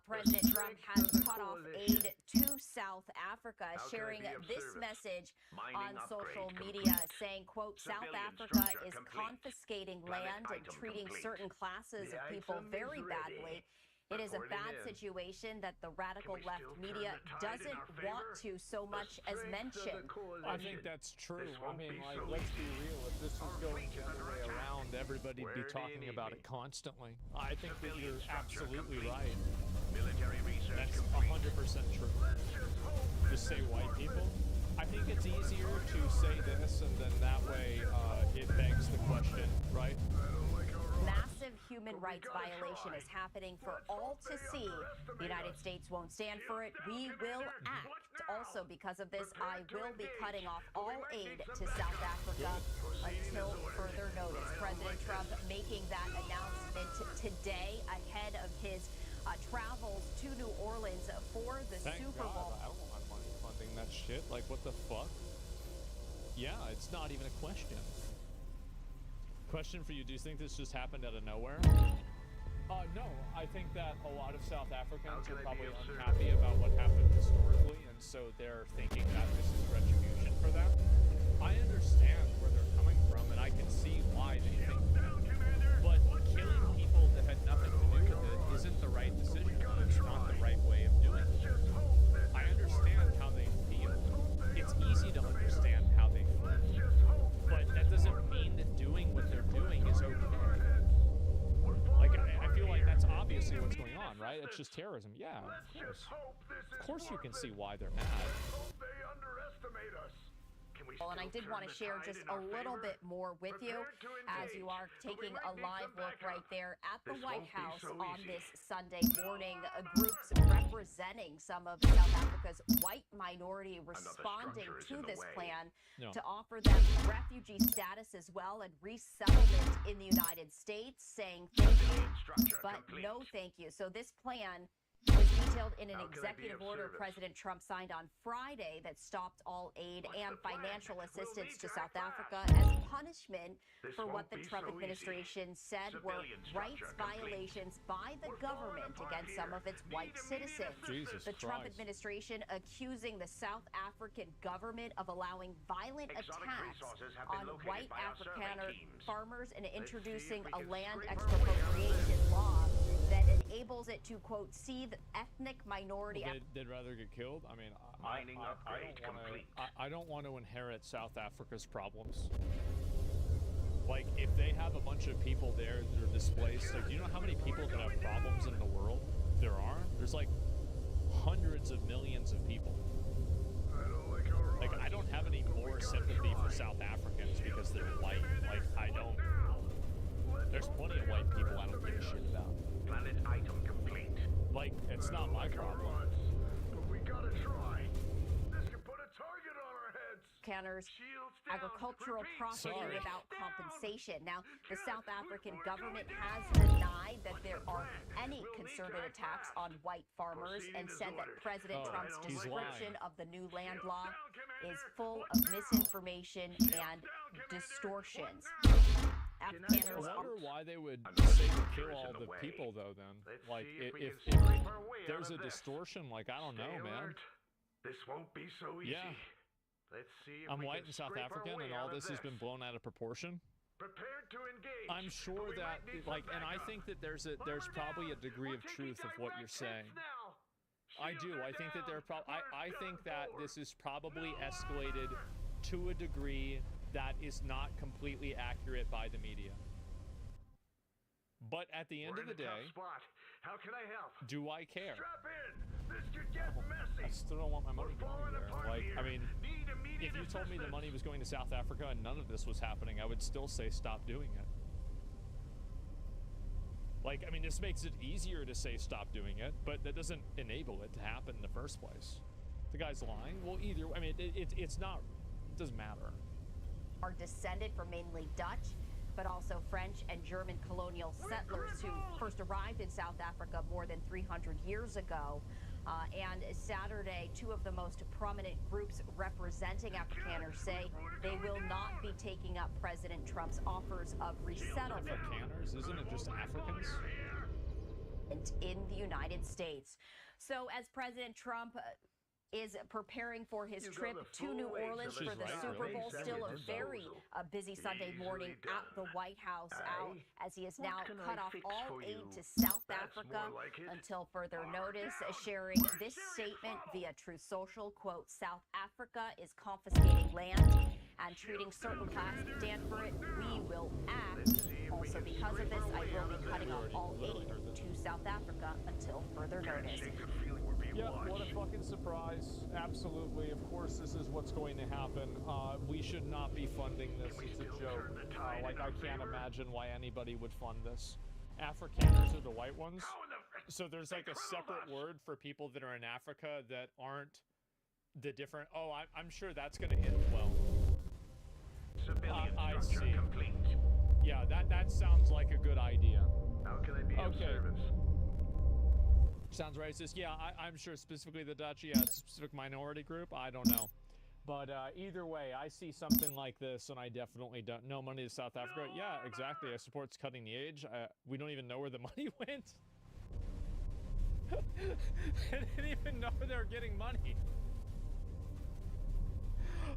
O: President Trump has cut off aid to South Africa, sharing this message on social media, saying, quote, South Africa is confiscating land and treating certain classes of people very badly. It is a bad situation that the radical left media doesn't want to so much as mention.
A: I think that's true. I mean, like, let's be real. If this was going the other way around, everybody'd be talking about it constantly. I think that you're absolutely right. That's 100% true. Just say white people. I think it's easier to say this, and then that way it begs the question, right?
O: Massive human rights violation is happening for all to see. The United States won't stand for it. We will act. Also, because of this, I will be cutting off all aid to South Africa until further notice. President Trump making that announcement today ahead of his travels to New Orleans for the Super Bowl.
A: I don't want money funding that shit. Like, what the fuck? Yeah, it's not even a question. Question for you, do you think this just happened out of nowhere? No, I think that a lot of South Africans are probably unhappy about what happened historically, and so they're thinking that this is retribution for them. I understand where they're coming from, and I can see why they think that. But killing people that had nothing to do with it isn't the right decision. It's not the right way of doing it. I understand how they feel. It's easy to understand how they feel. But that doesn't mean that doing what they're doing is okay. Like, I feel like that's obviously what's going on, right? It's just terrorism. Yeah, of course you can see why they're mad.
O: Well, and I did want to share just a little bit more with you as you are taking a live look right there at the White House on this Sunday morning. Groups representing some of South Africa's white minority responding to this plan to offer them refugee status as well and resettlement in the United States, saying thank you, but no thank you. So this plan was detailed in an executive order President Trump signed on Friday that stopped all aid and financial assistance to South Africa as punishment for what the Trump administration said were rights violations by the government against some of its white citizens. The Trump administration accusing the South African government of allowing violent attacks on white Afrikaner farmers and introducing a land expropriation law that enables it to, quote, seethe ethnic minority.
A: Well, they'd rather get killed? I mean, I don't want to inherit South Africa's problems. Like, if they have a bunch of people there that are displaced, like, do you know how many people that have problems in the world there are? There's like hundreds of millions of people. Like, I don't have any more sympathy for South Africans because they're white. Like, I don't. There's plenty of white people I don't give a shit about.
C: Planet item complete.
A: Like, it's not my problem.
C: But we gotta try. This could put a target on our heads.
O: Canners, agricultural property without compensation. Now, the South African government has denied that there are any concerted attacks on white farmers and said that President Trump's description of the new land law is full of misinformation and distortions.
A: I wonder why they would say to kill all the people, though, then. Like, if there's a distortion, like, I don't know, man.
C: This won't be so easy.
A: Yeah.
C: Let's see if
A: I'm white and South African, and all this has been blown out of proportion.
C: Prepared to engage.
A: I'm sure that, like, and I think that there's probably a degree of truth of what you're saying. I do. I think that I think that this is probably escalated to a degree that is not completely accurate by the media. But at the end of the day,
C: how can I help?
A: Do I care?
C: Strap in. This could get messy.
A: I still don't want my money going there. Like, I mean,
C: need
A: if you told me the money was going to South Africa and none of this was happening, I would still say stop doing it. Like, I mean, this makes it easier to say stop doing it, but that doesn't enable it to happen in the first place. The guy's lying. Well, either, I mean, it's not, it doesn't matter.
O: Are descended from mainly Dutch, but also French and German colonial settlers who first arrived in South Africa more than 300 years ago. And Saturday, two of the most prominent groups representing Afrikaners say they will not be taking up President Trump's offers of resettlement.
A: Afrikaners? Isn't it just Africans?
O: In the United States. So as President Trump is preparing for his trip to New Orleans for the Super Bowl, still a very busy Sunday morning at the White House, out as he has now cut off all aid to South Africa until further notice, sharing this statement via Truth Social, quote, "South Africa is confiscating land and treating certain classes stand for it. We will act. Also, because of this, I will be cutting off all aid to South Africa until further notice."
A: Yeah, what a fucking surprise. Absolutely. Of course, this is what's going to happen. We should not be funding this. It's a joke. Like, I can't imagine why anybody would fund this. Afrikaners are the white ones. So there's like a separate word for people that are in Africa that aren't the different... Oh, I'm sure that's going to end well. I see. Yeah, that sounds like a good idea.
C: How can I be of service?
A: Sounds racist. Yeah, I'm sure specifically the Dutch, yeah, it's a specific minority group. I don't know. But either way, I see something like this, and I definitely don't. No money to South Africa. Yeah, exactly. I support cutting the age. We don't even know where the money went. I didn't even know they were getting money.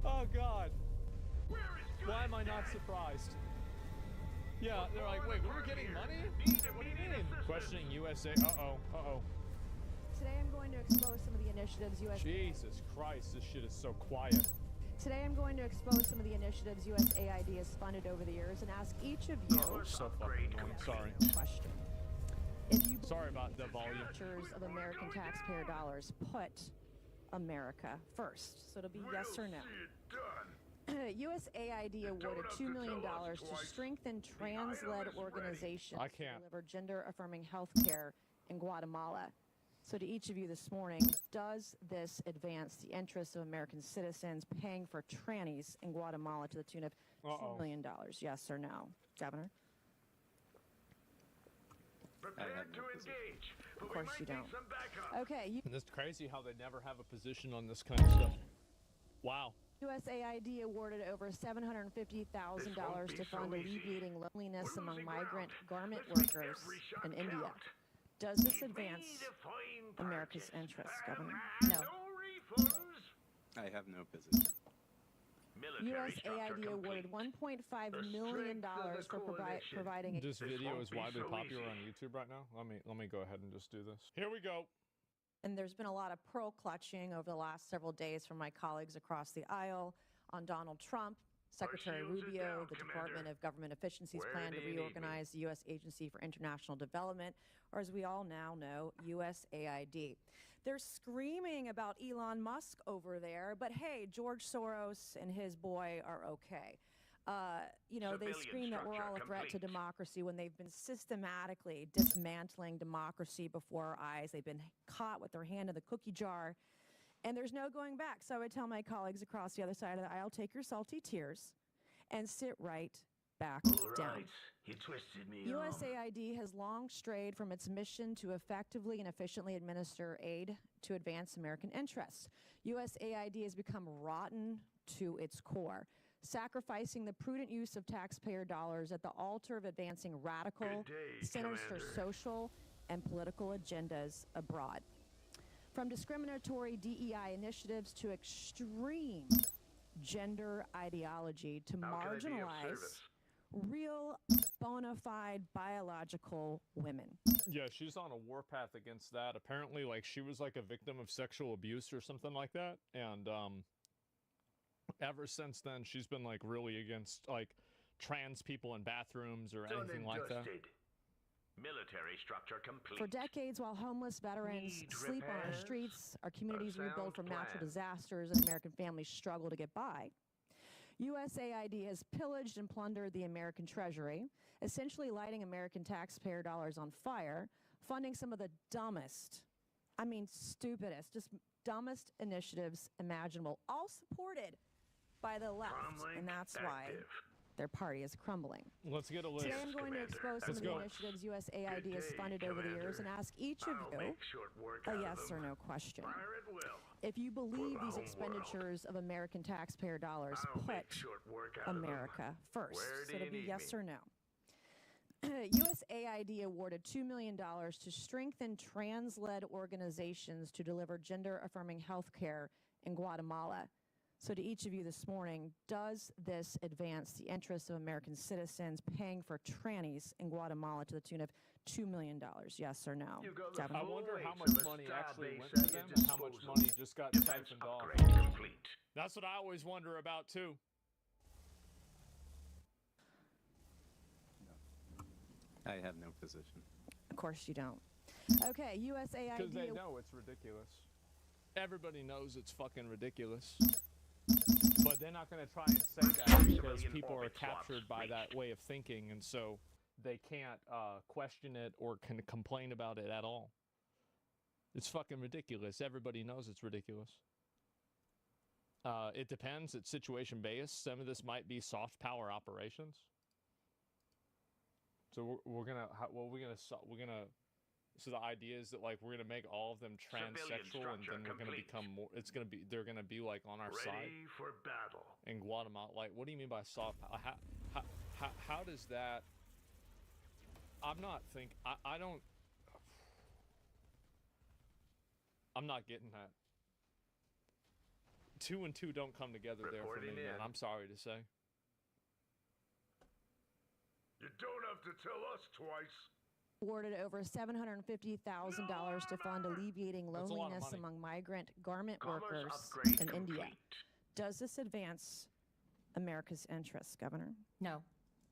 A: Oh, God. Why am I not surprised? Yeah, they're like, wait, we were getting money? What do you mean? Questioning USA. Uh-oh.
P: Today I'm going to expose some of the initiatives USAID...
A: Jesus Christ, this shit is so quiet.
P: Today I'm going to expose some of the initiatives USAID has funded over the years and ask each of you...
A: So fucking annoying. Sorry.
P: ...question. If you
A: Sorry about the volume.
P: ...expenditures of American taxpayer dollars put America first. So it'll be yes or no. USAID awarded $2 million to strengthen trans-led organizations to deliver gender-affirming health care in Guatemala. So to each of you this morning, does this advance the interests of American citizens paying for trannies in Guatemala to the tune of $2 million? Yes or no? Governor? Of course you don't. Okay.
A: And it's crazy how they never have a position on this kind of stuff. Wow.
P: USAID awarded over $750,000 to fund alleviating loneliness among migrant garment workers in India. Does this advance America's interests, Governor? No.
Q: I have no position.
P: USAID awarded $1.5 million for providing...
A: This video is widely popular on YouTube right now. Let me go ahead and just do this. Here we go.
P: And there's been a lot of pearl clutching over the last several days from my colleagues across the aisle on Donald Trump, Secretary Rubio, the Department of Government Efficiency's plan to reorganize the U.S. Agency for International Development, or as we all now know, USAID. They're screaming about Elon Musk over there, but hey, George Soros and his boy are okay. They scream that we're all a threat to democracy when they've been systematically dismantling democracy before our eyes. They've been caught with their hand in the cookie jar, and there's no going back. So I would tell my colleagues across the other side of the aisle, take your salty tears and sit right back down.
C: You twisted me
P: USAID has long strayed from its mission to effectively and efficiently administer aid to advance American interests. USAID has become rotten to its core, sacrificing the prudent use of taxpayer dollars at the altar of advancing radical, sinister social and political agendas abroad. From discriminatory DEI initiatives to extreme gender ideology to marginalize real bona fide biological women.
A: Yeah, she's on a warpath against that. Apparently, like, she was like a victim of sexual abuse or something like that, and ever since then, she's been like really against like trans people in bathrooms or anything like that.
C: Military structure complete.
P: For decades, while homeless veterans sleep on our streets, our communities rebuild from natural disasters, and American families struggle to get by, USAID has pillaged and plundered the American treasury, essentially lighting American taxpayer dollars on fire, funding some of the dumbest, I mean stupidest, just dumbest initiatives imaginable, all supported by the left, and that's why their party is crumbling.
A: Let's get a list.
P: Today I'm going to expose some of the initiatives USAID has funded over the years and ask each of you a yes or no question. If you believe these expenditures of American taxpayer dollars put America first, so it'll be yes or no. USAID awarded $2 million to strengthen trans-led organizations to deliver gender-affirming health care in Guatemala. So to each of you this morning, does this advance the interests of American citizens paying for trannies in Guatemala to the tune of $2 million? Yes or no?
A: I wonder how much money actually went to them and how much money just got siphoned off. That's what I always wonder about, too.
Q: I have no position.
P: Of course you don't. Okay, USAID...
A: Because they know it's ridiculous. Everybody knows it's fucking ridiculous. But they're not going to try and say that because people are captured by that way of thinking, and so they can't question it or can complain about it at all. It's fucking ridiculous. Everybody knows it's ridiculous. It depends. It's situation-based. Some of this might be soft power operations. So we're gonna so the idea is that like we're gonna make all of them transsexual and then we're gonna become more. They're gonna be like on our side.
C: Ready for battle.
A: In Guatemala, like what do you mean by soft? How does that? I'm not getting that. 2 and 2 don't come together there for me, man. I'm sorry to say.
C: You don't have to tell us twice.
P: Awarded over $750,000 to fund alleviating loneliness among migrant garment workers in India. Does this advance America's interests, Governor?
O: No.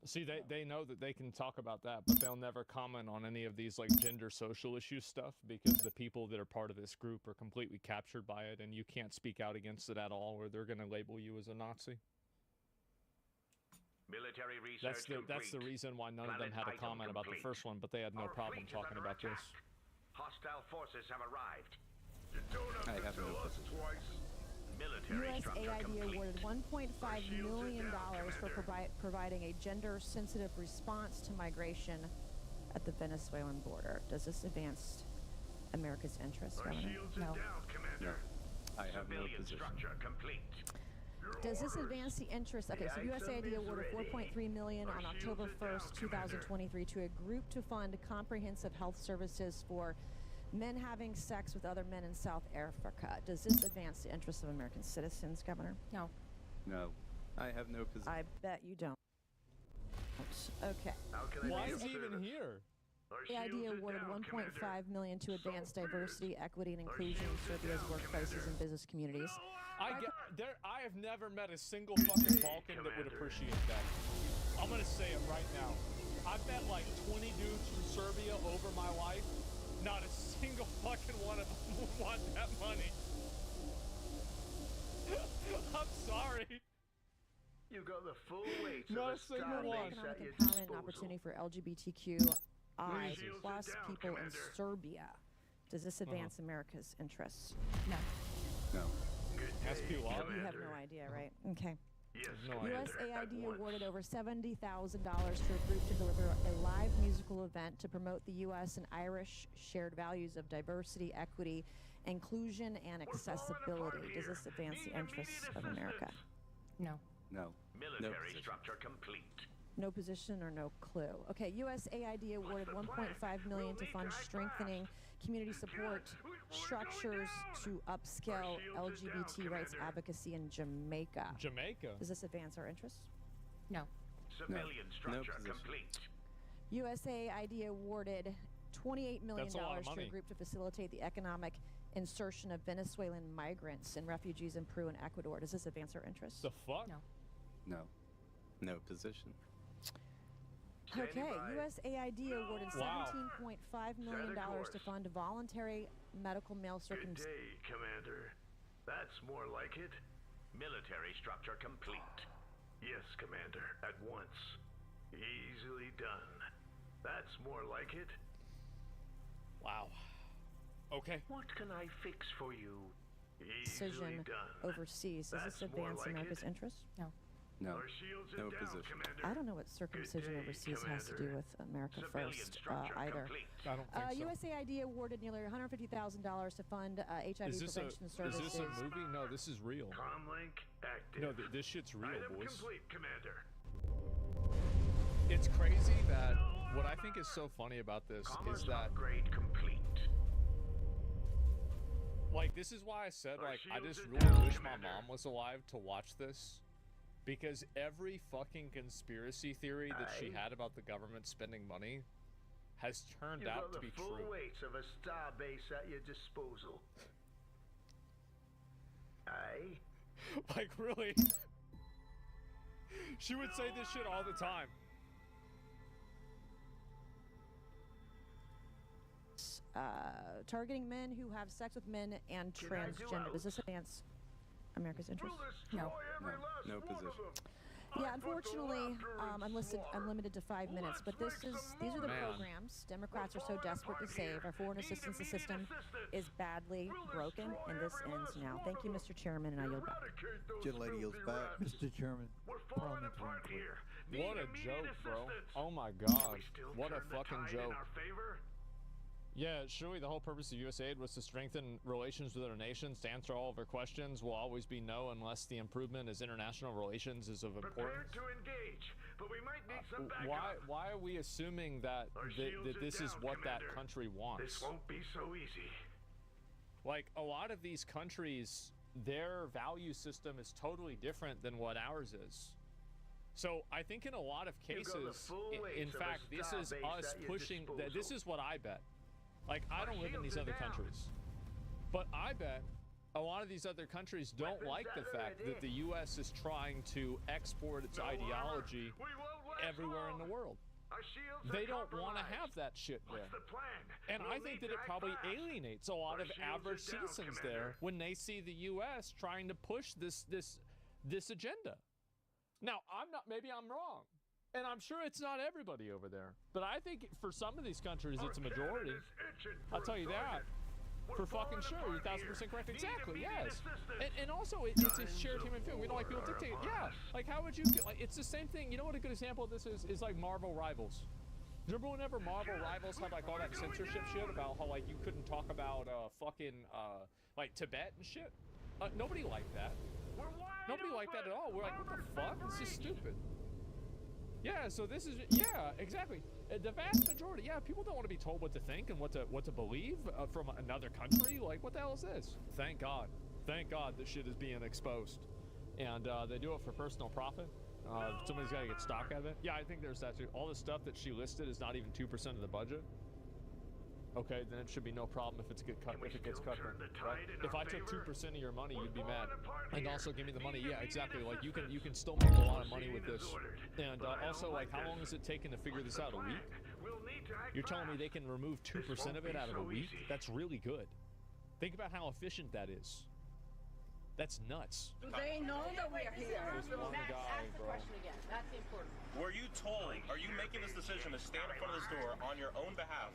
A: See, they know that they can talk about that, but they'll never comment on any of these like gender social issue stuff because the people that are part of this group are completely captured by it, and you can't speak out against it at all, or they're going to label you as a Nazi.
C: Military research
A: that's the reason why none of them had a comment about the first one, but they had no problem talking about this.
C: Hostile forces have arrived. You don't have to tell us twice.
P: USAID awarded $1.5 million for providing a gender-sensitive response to migration at the Venezuelan border. Does this advance America's interests, Governor?
C: No.
Q: No. I have no position.
P: Does this advance the interest? Okay, so USAID awarded $4.3 million on October 1st, 2023 to a group to fund comprehensive health services for men having sex with other men in South Africa. Does this advance the interests of American citizens, Governor?
O: No.
Q: No. I have no position.
P: I bet you don't. Okay.
A: Why is he even here?
P: USAID awarded $1.5 million to advance diversity, equity, and inclusion in Serbia's workplaces and business communities.
A: I have never met a single fucking Balkan that would appreciate that. I'm gonna say it right now. I've met like 20 dudes from Serbia over my life. Not a single fucking one of them would want that money. I'm sorry.
C: You got the full weight
A: Not
C: of
A: a single one.
P: Economic empowerment and opportunity for LGBTQI plus people in Serbia. Does this advance America's interests?
O: No.
Q: No.
A: SPY?
P: You have no idea, right? Okay.
C: Yes.
P: USAID awarded over $70,000 to a group to deliver a live musical event to promote the U.S. and Irish shared values of diversity, equity, inclusion, and accessibility. Does this advance the interests of America?
O: No.
Q: No.
C: Military structure complete.
P: No position or no clue. Okay, USAID awarded $1.5 million to fund strengthening community support structures to upscale LGBT rights advocacy in Jamaica.
A: Jamaica?
P: Does this advance our interests?
O: No.
C: Civilian structure complete.
P: USAID awarded $28 million to a group to facilitate the economic insertion of Venezuelan migrants and refugees in Peru and Ecuador. Does this advance our interests?
A: The fuck?
O: No.
Q: No. No position.
P: Okay, USAID awarded $17.5 million to fund voluntary medical mail
C: Good
P: circumcision.
C: day, Commander. That's more like it. Military structure complete. Yes, Commander, at once. Easily done. That's more like it.
A: Wow. Okay.
C: What can I fix for you? Easily
P: Decision
C: done.
P: overseas. Does this
C: That's more
P: advance
C: like
P: America's
C: it.
P: interests? No.
Q: No,
C: Our shields are
Q: no
C: down,
Q: position.
C: Commander.
P: I don't know what circumcision
C: Good day,
P: overseas has to do
C: Commander.
P: with America
C: Civilian
P: First
C: structure
P: either.
C: complete.
A: I don't think so.
P: USAID awarded nearly $150,000 to fund HIV
A: Is this
P: prevention services.
A: Is this a movie? No, this is real.
C: Comlink active.
A: No, this shit's real,
C: Item
A: boys.
C: complete, Commander.
A: It's crazy that what I think is so funny about this is that,
C: Upgrade complete.
A: like, this is why I said, like, I just
C: shields are
A: really
C: down,
A: wish my
C: Commander.
A: mom was alive to watch this. Because every fucking conspiracy theory that she had about the government spending money has turned
C: You've
A: out
C: got
A: to be
C: the full
A: true.
C: weights of a star base at your disposal. Aye.
A: Like, really? She would say this shit all the time.
P: Targeting men who have sex with men and
C: Can I do
P: transgender. Does
C: out?
P: this advance America's interests?
Q: No, no position.
P: Yeah, unfortunately, I'm limited to 5 minutes, but these are the
A: Man.
P: programs Democrats are so desperate to save. Our foreign assistance system is badly broken, and this ends now. Thank you, Mr. Chairman, and I yield back.
R: Gentlelady yields back.
S: Mr. Chairman,
C: We're falling
S: Parliamentary
C: apart
S: inquiry.
C: here.
A: What
C: Need
A: a
C: immediate
A: joke, bro.
C: assistance.
A: Oh my
C: Can
A: god.
C: we still
A: What a
C: turn the
A: fucking
C: tide
A: joke.
C: in our favor?
A: Yeah, surely the whole purpose of USAID was to strengthen relations with other nations. To answer all of our questions will always be no unless the improvement as international relations is of importance.
C: Prepared to engage, but we might need some backup.
A: Why are we assuming that
C: Our
A: that
C: shields
A: this
C: are
A: is
C: down,
A: what that
C: Commander.
A: country wants?
C: This won't be so easy.
A: Like, a lot of these countries, their value system is totally different than what ours is. So I think in a lot of
C: You've got the
A: cases,
C: full weight
A: in
C: of a
A: fact, this is
C: starbase
A: us
C: at your
A: pushing. This
C: disposal.
A: is what I bet. Like, I
C: Our
A: don't live in
C: shields
A: these
C: are
A: other
C: down.
A: countries, but I bet a lot of these other countries don't
C: Weapons
A: like the
C: at
A: fact
C: ready.
A: that the U.S. is trying to export its
C: No armor.
A: ideology
C: We won't last
A: everywhere in
C: long.
A: the world.
C: Our shields
A: They
C: are
A: don't want to
C: compromised.
A: have that shit
C: What's
A: there.
C: the plan?
A: And
C: We'll
A: I think
C: need
A: that
C: to
A: it
C: act
A: probably
C: fast.
A: alienates a lot
C: Our
A: of
C: shields are
A: average
C: down,
A: citizens
C: Commander.
A: there when they see the U.S. trying to push this agenda. Now, maybe I'm wrong, and I'm sure it's not everybody over there, but I think for some of these countries it's a majority. I'll tell you that. For fucking sure, you're 1,000% correct. Exactly, yes. And also, it's a shared human feeling. We don't like people dictate. Yeah, like how would you feel? Like, it's the same thing. You know what a good example of this is like Marvel Rivals. Remember whenever Marvel Rivals had like all that censorship shit about how like you couldn't talk about like Tibet and shit? Nobody liked that. Nobody liked that at all. We're like, what the fuck? It's just stupid. Yeah, so this is, yeah, exactly. The vast majority, yeah, people don't want to be told what to think and what to believe from another country. Like, what the hell is this? Thank God. Thank God this shit is being exposed. And they do it for personal profit. Somebody's got to get stock out of it. Yeah, I think there's that too. All the stuff that she listed is not even 2% of the budget. Okay, then it should be no problem if it gets cut. Right? If I took 2% of your money, you'd be mad. And also give me the money. Yeah, exactly. Like you can still make a lot of money with this. And also, like, how long is it taking to figure this out? A week? You're telling me they can remove 2% of it out of a week? That's really good. Think about how efficient that is. That's nuts.
T: They know that we are here.
A: This one guy, bro.
T: That's important.
U: Were you told, are you making this decision to stand in front of this door on your own behalf,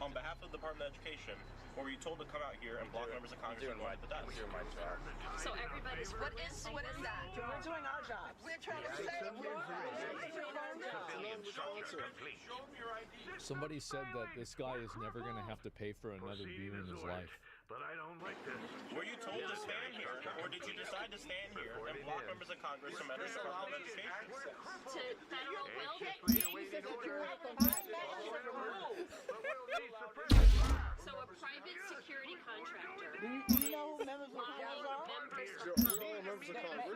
U: on behalf of the Department of Education, or were you told to come out here and block members of Congress from going to the desk?
T: So everybody's what is that? We're doing our job. We're trying to save
A: Somebody said that this guy is never going to have to pay for another beer in his life.
C: But I don't like this.
U: Were you told to stand here, or did you decide to stand here and block members of Congress from entering the Department of Education?
T: To federal will get things that you have to find So a private security contractor.
V: Do you know who members of Congress are?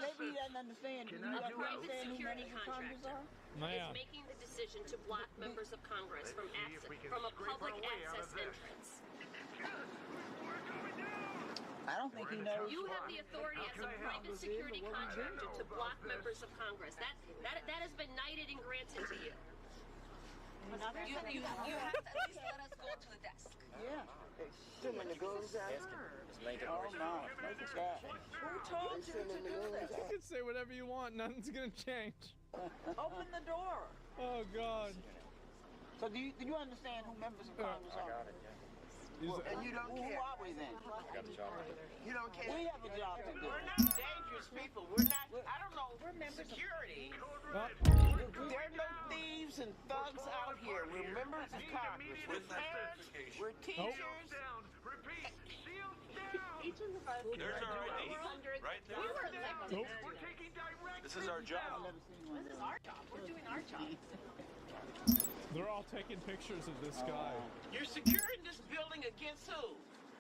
V: Maybe he doesn't understand. Do you know
T: A
V: who
T: private security
V: members of Congress
T: contractor
V: are?
T: is making the decision to block members of Congress from a public access entrance.
V: I don't think he knows.
T: You have the authority as a private security contractor to block members of Congress. That has been knighted and granted to you.
V: coming out.
T: You have to at least let us go to the desk.
V: Yeah. Too many goons out. Oh, no. Look at that. Who told you to do this?
A: You can say whatever you want. Nothing's going to change.
V: Open the door.
A: Oh, God.
V: So do you understand who members of Congress are?
B: I got it, yeah.
V: Well, and you don't care. Who are we then?
B: I got the job to do.
V: You don't care. We have a job to do.
S: We're not dangerous people. We're not, I don't know, we're members security.
V: There are no thieves and thugs out here. We're members of Congress. We're parents. We're teachers.
U: There's our ID right there.
T: We were elected.
U: We're taking this is our job.
T: This is our job. We're doing our job.
A: They're all taking pictures of this guy.
S: You're securing this building against who?